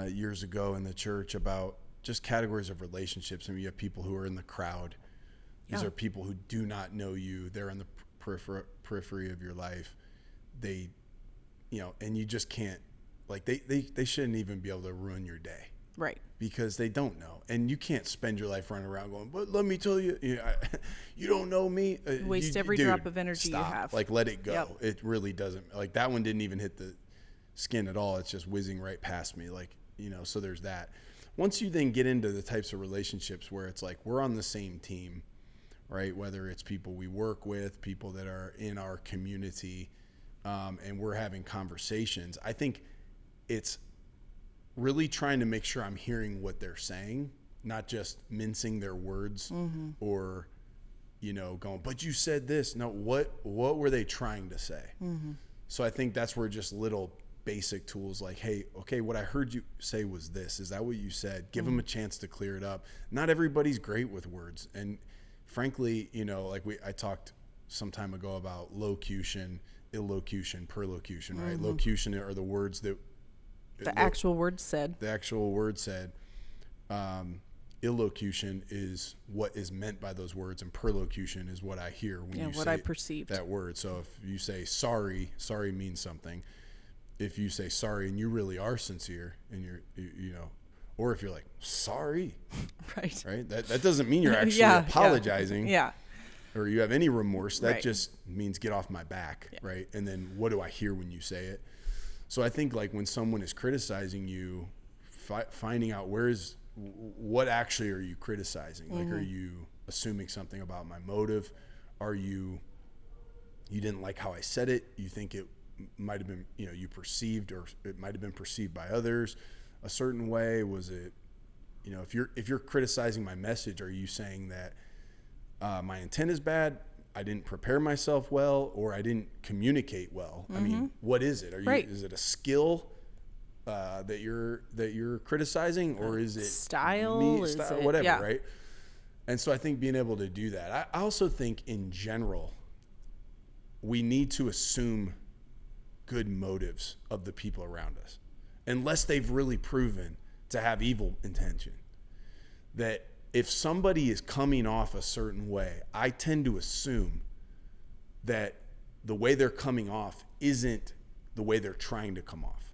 years ago in the church about just categories of relationships. I mean, you have people who are in the crowd. These are people who do not know you. They're in the periphery of your life. They, and you just can't, like, they shouldn't even be able to ruin your day. Right. Because they don't know. And you can't spend your life running around going, but let me tell you, you don't know me. Waste every drop of energy stop. you have. Like, let it go. Yep. It really doesn't. Like, that one didn't even hit the skin at all. It's just whizzing right past me. Like, so there's that. Once you then get into the types of relationships where it's like we're on the same team, right? Whether it's people we work with, people that are in our community, and we're having conversations, I think it's really trying to make sure I'm hearing what they're saying, not just mincing their words or, going, but you said this. No, what were they trying to say? So I think that's where just little basic tools like, hey, okay, what I heard you say was this. Is that what you said? Give them a chance to clear it up. Not everybody's great with words. And frankly, like I talked some time ago about locution, illocution, perlocution, right? Locution are the words that the actual word said. The actual word said. Illocution is what is meant by those words, and perlocution is what I hear when you what say I perceived that word. So if you say sorry means something. If you say sorry and you really are sincere, and you're, or if you're like, sorry, right? That doesn't mean you're actually apologizing, or you have any remorse. That just means get off my back, right? And then what do I hear when you say it? So I think, like, when someone is criticizing you, finding out what actually are you criticizing? Like, are you assuming something about my motive? Are you didn't like how I said it? You think it might have been, you perceived, or it might have been perceived by others a certain way? Was it, if you're criticizing my message, are you saying that my intent is bad, I didn't prepare myself well, or I didn't communicate well? I mean, what is it? Is it a skill that you're criticizing, or is it style, whatever, right? And so I think being able to do that. I also think in general, we need to assume good motives of the people around us, unless they've really proven to have evil intention. That if somebody is coming off a certain way, I tend to assume that the way they're coming off isn't the way they're trying to come off.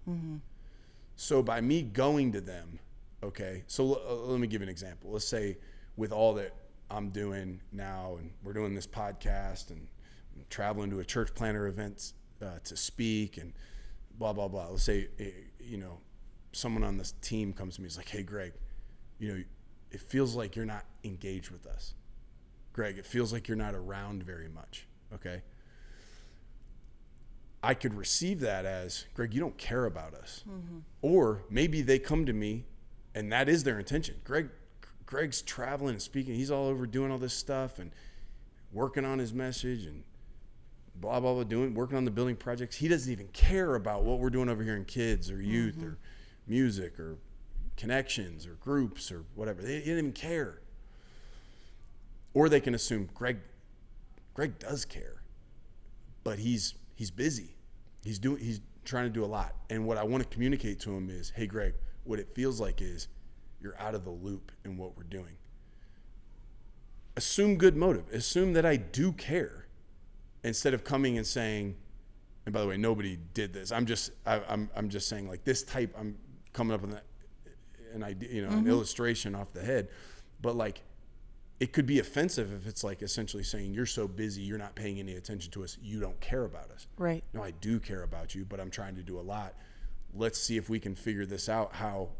So by me going to them, okay, so let me give you an example. Let's say with all that I'm doing now, and we're doing this podcast, and I'm traveling to a church planter events to speak, and blah, blah, blah. Let's say, someone on this team comes to me, is like, hey, Greg, it feels like you're not engaged with us. Greg, it feels like you're not around very much. Okay. I could receive that as, Greg, you don't care about us. Or maybe they come to me and that is their intention. Greg's traveling and speaking. He's all over doing all this stuff and working on his message and blah, blah, blah, working on the building projects. He doesn't even care about what we're doing over here in kids or youth or music or connections or groups or whatever. He didn't even care. Or they can assume Greg does care, but he's busy. He's trying to do a lot. And what I want to communicate to him is, hey, Greg, what it feels like is you're out of the loop in what we're doing. Assume good motive. Assume that I do care, instead of coming and saying, and by the way, nobody did this. I'm just saying, like, this type, I'm coming up with an idea, an illustration off the head, but like, it could be offensive if it's like essentially saying, you're so busy, you're not paying any attention to us, you don't care about us. Right. No, I do care about you, but I'm trying to do a lot. Let's see if we can figure this out, how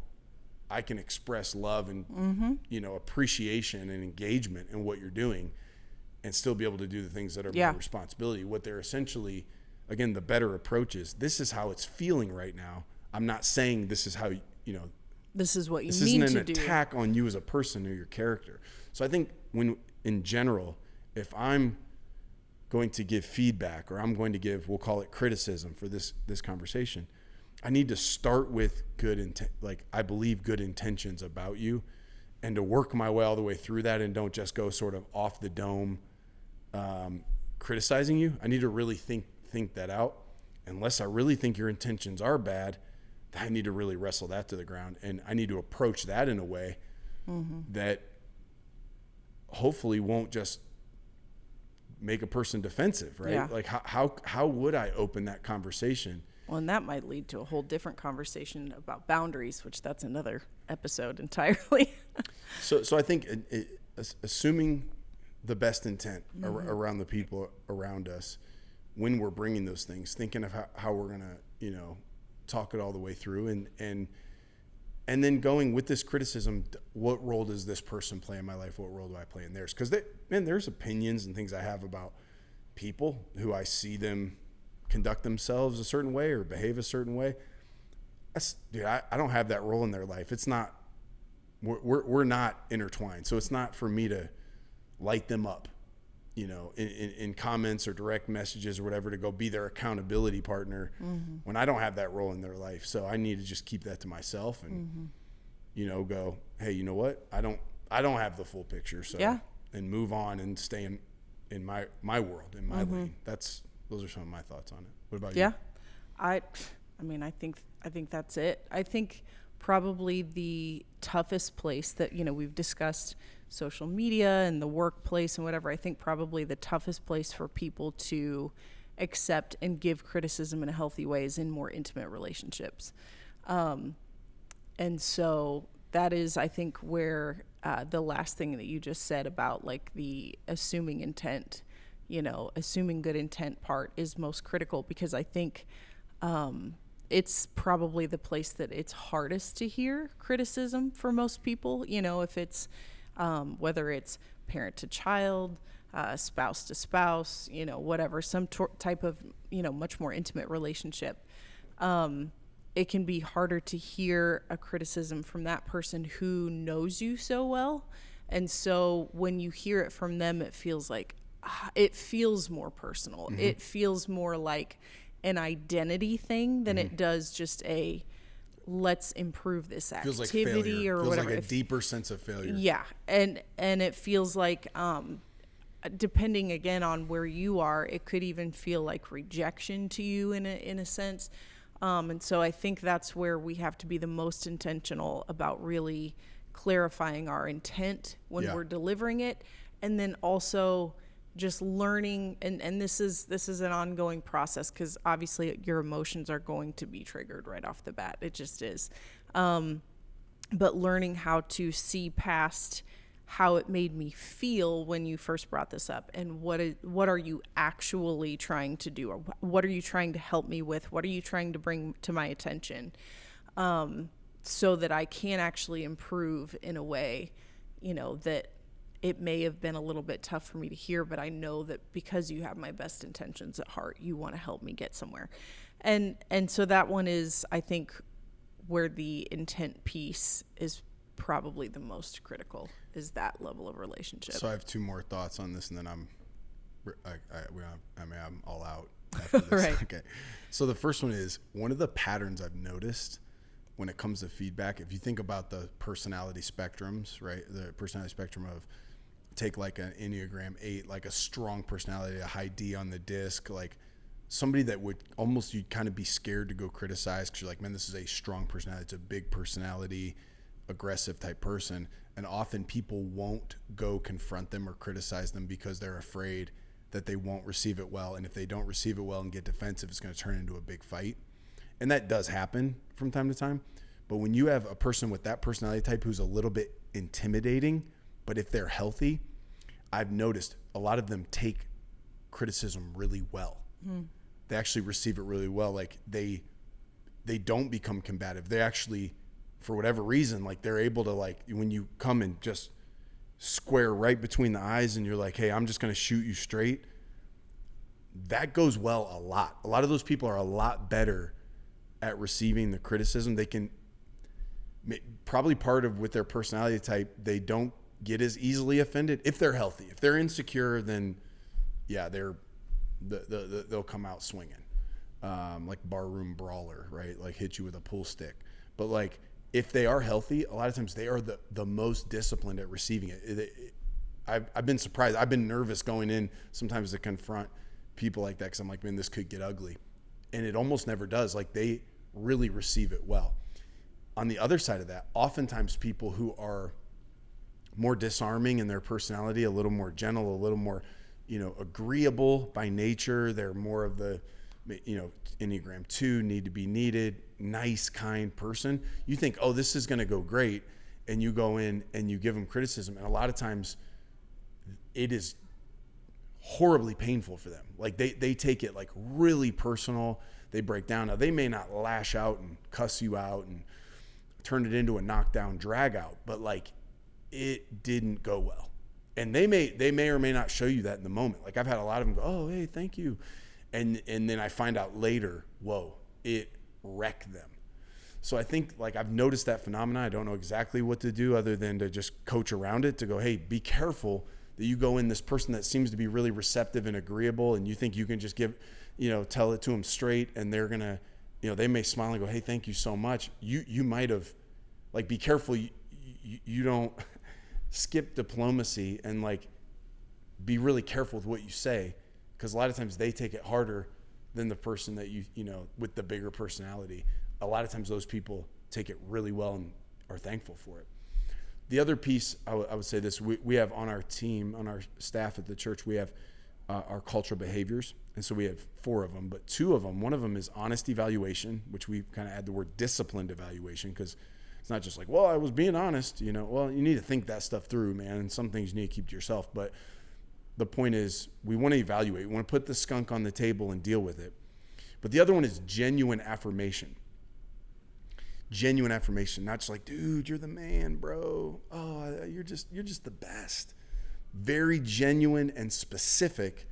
I can express love and, appreciation and engagement in what you're doing and still be able to do the things that are my responsibility. What they're essentially, again, the better approach is, this is how it's feeling right now. I'm not saying this is how, this is what you this need to do. This isn't an attack on you as a person or your character. So I think when, in general, if I'm going to give feedback, or I'm going to give, we'll call it criticism for this conversation, I need to start with I believe good intentions about you, and to work my way all the way through that, and don't just go sort of off the dome criticizing you. I need to really think that out. Unless I really think your intentions are bad, I need to really wrestle that to the ground, and I need to approach that in a way that hopefully won't just make a person defensive, right? Yeah. Like how would I open that conversation? Well, and that might lead to a whole different conversation about boundaries, which that's another episode entirely. So I think assuming the best intent around the people around us, when we're bringing those things, thinking of how we're going to, talk it all the way through, and then going with this criticism, what role does this person play in my life? What role do I play in theirs? Because there's opinions and things I have about people who I see them conduct themselves a certain way or behave a certain way. I don't have that role in their life. It's not, we're not intertwined. So it's not for me to light them up, in comments or direct messages or whatever, to go be their accountability partner when I don't have that role in their life. So I need to just keep that to myself and, go, hey, you know what? I don't have the full picture. So, and move on and stay in my world, in my lane. Those are some of my thoughts on it. What about you? Yeah. I think that's it. I think probably the toughest place that, we've discussed social media and the workplace and whatever. I think probably the toughest place for people to accept and give criticism in a healthy way is in more intimate relationships. And so that is, I think, where the last thing that you just said about like the assuming intent, assuming good intent part is most critical, because I think it's probably the place that it's hardest to hear criticism for most people. If it's whether it's parent to child, spouse to spouse, whatever, some type of, much more intimate relationship. It can be harder to hear a criticism from that person who knows you so well. And so when you hear it from them, it feels like, it feels more personal. It feels more like an identity thing than it does just a, let's improve this activity, feels like failure. Or feels whatever. Like a deeper sense of failure. Yeah. And it feels like, depending again on where you are, it could even feel like rejection to you in a sense. And so I think that's where we have to be the most intentional about really clarifying our intent when we're delivering it. And then also just learning, and this is an ongoing process, because obviously your emotions are going to be triggered right off the bat. It just is. But learning how to see past how it made me feel when you first brought this up, and what are you actually trying to do, or what are you trying to help me with? What are you trying to bring to my attention, so that I can actually improve in a way, that it may have been a little bit tough for me to hear, but I know that because you have my best intentions at heart, you want to help me get somewhere. And so that one is, I think, where the intent piece is probably the most critical, is that level of relationship. So I have two more thoughts on this, and then I'm all out after this. Right. Okay. So the first one is, one of the patterns I've noticed when it comes to feedback, if you think about the personality spectrums, right? The personality spectrum of, take like an Enneagram 8, like a strong personality, a high D on the disc, like somebody that would almost, you'd kind of be scared to go criticize, because you're like, man, this is a strong personality. It's a big personality, aggressive type person. And often people won't go confront them or criticize them because they're afraid that they won't receive it well. And if they don't receive it well and get defensive, it's going to turn into a big fight. And that does happen from time to time. But when you have a person with that personality type who's a little bit intimidating, but if they're healthy, I've noticed a lot of them take criticism really well. They actually receive it really well. Like they don't become combative. They actually, for whatever reason, like they're able to, like, when you come and just square right between the eyes and you're like, hey, I'm just going to shoot you straight. That goes well a lot. A lot of those people are a lot better at receiving the criticism. They can, probably part of with their personality type, they don't get as easily offended if they're healthy. If they're insecure, then yeah, they'll come out swinging, like barroom brawler, right? Like hit you with a pool stick. But like if they are healthy, a lot of times they are the most disciplined at receiving it. I've been surprised. I've been nervous going in sometimes to confront people like that because I'm like, man, this could get ugly, and it almost never does. Like they really receive it well. On the other side of that, oftentimes people who are more disarming in their personality, a little more gentle, a little more, agreeable by nature. They're more of the, Enneagram 2, need to be needed, nice, kind person. You think, oh, this is going to go great. And you go in and you give them criticism. And a lot of times it is horribly painful for them. Like they take it like really personal. They break down. Now they may not lash out and cuss you out and turn it into a knockdown drag out, but like it didn't go well. And they may or may not show you that in the moment. Like I've had a lot of them go, oh, hey, thank you. And then I find out later, whoa, it wrecked them. So I think like I've noticed that phenomenon. I don't know exactly what to do other than to just coach around it, to go, hey, be careful that you go in this person that seems to be really receptive and agreeable, and you think you can just tell it to them straight, and they're going to, they may smile and go, hey, thank you so much. You might have, like, be careful you don't skip diplomacy and like be really careful with what you say, because a lot of times they take it harder than the person that with the bigger personality. A lot of times those people take it really well and are thankful for it. The other piece, I would say this, we have on our team, on our staff at the church, we have our cultural behaviors. And so we have 4 of them, but 2 of them, one of them is honest evaluation, which we kind of add the word disciplined evaluation, because it's not just like, well, I was being honest, well, you need to think that stuff through, man. And some things you need to keep to yourself. But the point is, we want to evaluate. We want to put the skunk on the table and deal with it. But the other one is genuine affirmation. Genuine affirmation, not just like, dude, you're the man, bro. Oh, you're just the best. Very genuine and specific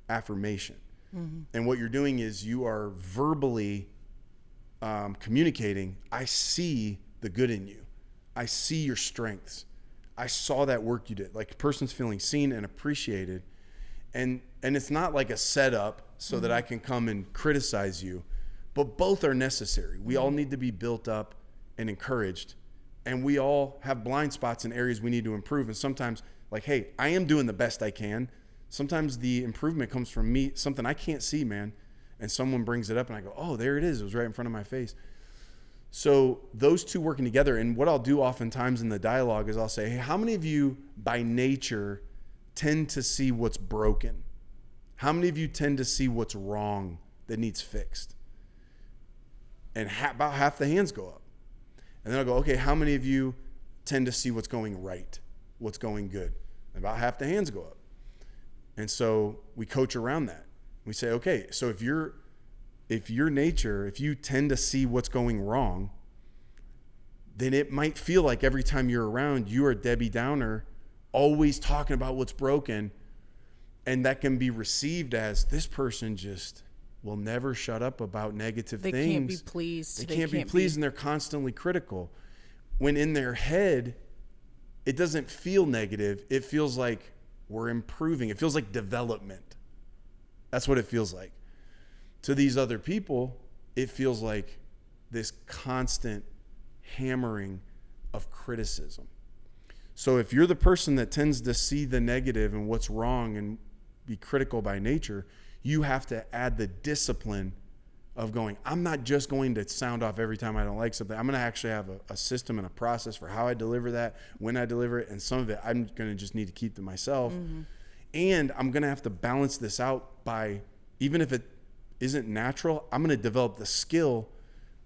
affirmation. Mm-hmm. And what you're doing is you are verbally communicating, I see the good in you. I see your strengths. I saw that work you did. Like a person's feeling seen and appreciated. And it's not like a setup so that I can come and criticize you, but both are necessary. We all need to be built up and encouraged, and we all have blind spots in areas we need to improve. And sometimes, like, hey, I am doing the best I can. Sometimes the improvement comes from me, something I can't see, man. And someone brings it up and I go, oh, there it is. It was right in front of my face. So those two working together, and what I'll do oftentimes in the dialogue is I'll say, hey, how many of you by nature tend to see what's broken? How many of you tend to see what's wrong that needs fixed? And about half the hands go up. And then I'll go, okay, how many of you tend to see what's going right, what's going good? And about half the hands go up. And so we coach around that. We say, okay, so if you tend to see what's going wrong, then it might feel like every time you're around, you are Debbie Downer, always talking about what's broken. And that can be received as, this person just will never shut up about negative things. They can't be pleased. They can't be pleased, and they're constantly critical. When in their head, it doesn't feel negative. It feels like we're improving. It feels like development. That's what it feels like. To these other people, it feels like this constant hammering of criticism. So if you're the person that tends to see the negative and what's wrong and be critical by nature, you have to add the discipline of going, I'm not just going to sound off every time I don't like something. I'm going to actually have a system and a process for how I deliver that, when I deliver it, and some of it I'm going to just need to keep to myself. Mm-hmm. And I'm going to have to balance this out by, even if it isn't natural, I'm going to develop the skill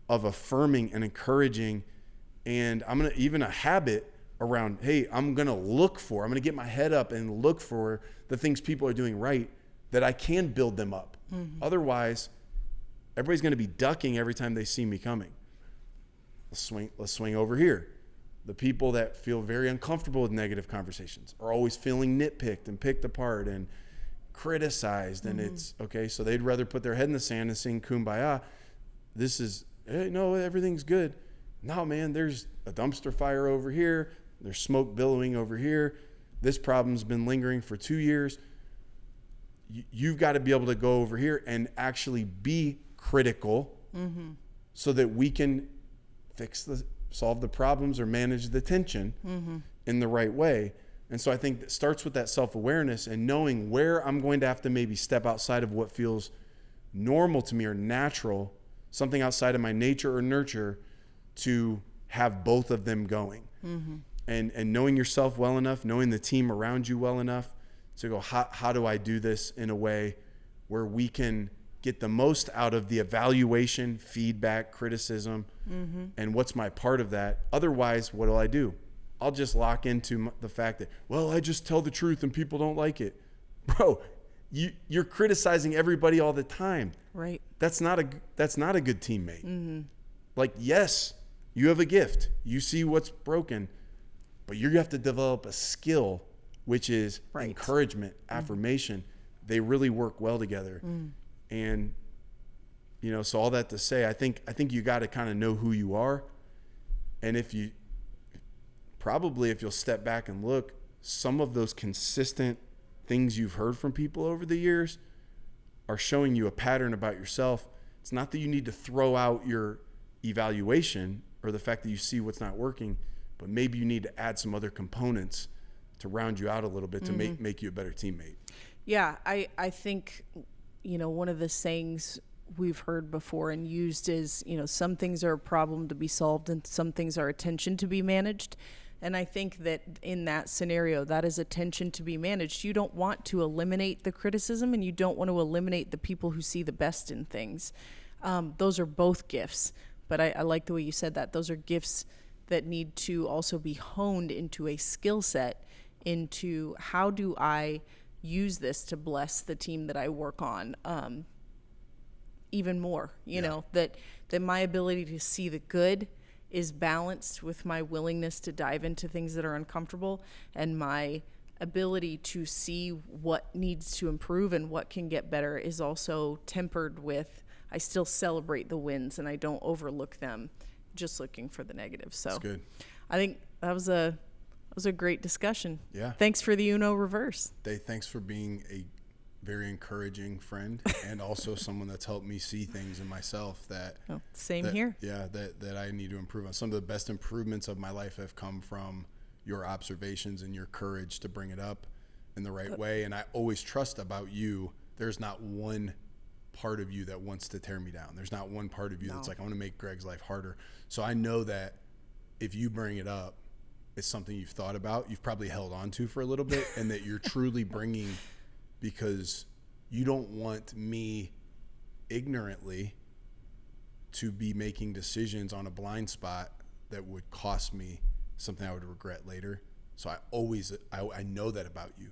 of affirming and encouraging. And I'm going to, even a habit around, hey, I'm going to get my head up and look for the things people are doing right, that I can build them up. Otherwise, everybody's going to be ducking every time they see me coming. Let's swing over here. The people that feel very uncomfortable with negative conversations are always feeling nitpicked and picked apart and criticized. And it's okay. So they'd rather put their head in the sand and sing Kumbaya. This is, hey, no, everything's good. No, man, there's a dumpster fire over here. There's smoke billowing over here. This problem's been lingering for 2 years. You've got to be able to go over here and actually be critical so that we can solve the problems or manage the tension in the right way. And so I think it starts with that self-awareness and knowing where I'm going to have to maybe step outside of what feels normal to me or natural, something outside of my nature or nurture, to have both of them going. And knowing yourself well enough, knowing the team around you well enough to go, how do I do this in a way where we can get the most out of the evaluation, feedback, criticism, and what's my part of that? Otherwise, what do? I'll just lock into the fact that, well, I just tell the truth and people don't like it. Bro, you're criticizing everybody all the time. Right. That's not a good teammate. Like, yes, you have a gift. You see what's broken, but you have to develop a skill, which is encouragement, affirmation. They really work well together. And, you know, so all that to say, I think you got to kind of know who you are. And if you'll step back and look, some of those consistent things you've heard from people over the years are showing you a pattern about yourself. It's not that you need to throw out your evaluation or the fact that you see what's not working, but maybe you need to add some other components to round you out a little bit to make you a better teammate. Yeah, I think, you know, one of the sayings we've heard before and used is, you know, some things are a problem to be solved and some things are a tension to be managed. And I think that in that scenario, that is a tension to be managed. You don't want to eliminate the criticism and you don't want to eliminate the people who see the best in things. Those are both gifts. But I like the way you said that. Those are gifts that need to also be honed into a skill set, into how do I use this to bless the team that I work on even more, you know, that my ability to see the good is balanced with my willingness to dive into things that are uncomfortable, and my ability to see what needs to improve and what can get better is also tempered with, I still celebrate the wins and I don't overlook them just looking for the negatives. So that's good. I think that was a great discussion. Yeah. Thanks for the Uno reverse. Thanks for being a very encouraging friend and also someone that's helped me see things in myself that here. Yeah, that I need to improve on. Some of the best improvements of my life have come from your observations and your courage to bring it up in the right way. And I always trust about you, there's not one part of you that wants to tear me down. There's not one part of you that's like, I want to make Greg's life harder. So I know that if you bring it up, it's something you've thought about, you've probably held on to for a little bit, and that you're truly bringing, because you don't want me ignorantly to be making decisions on a blind spot that would cost me something I would regret later. So I know that about you.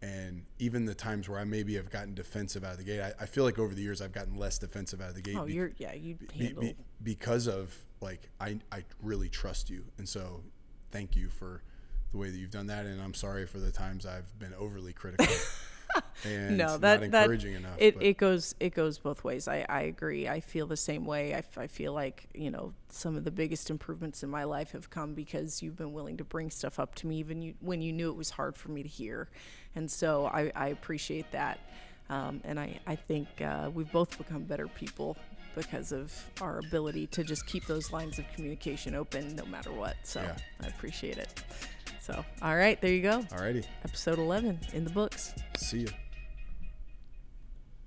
And even the times where I maybe have gotten defensive out of the gate, I feel like over the years I've gotten less defensive out of the gate. Oh, you handle because of, like, I really trust you. And so thank you for the way that you've done that. And I'm sorry for the times I've been overly critical and not encouraging enough. It goes both ways. I agree. I feel the same way. I feel like, you know, some of the biggest improvements in my life have come because you've been willing to bring stuff up to me even when you knew it was hard for me to hear. And so I appreciate that. And I think we've both become better people because of our ability to just keep those lines of communication open no matter what. So yeah. I appreciate it. So, all right, there you go. All righty. Episode 11 in the books. See ya.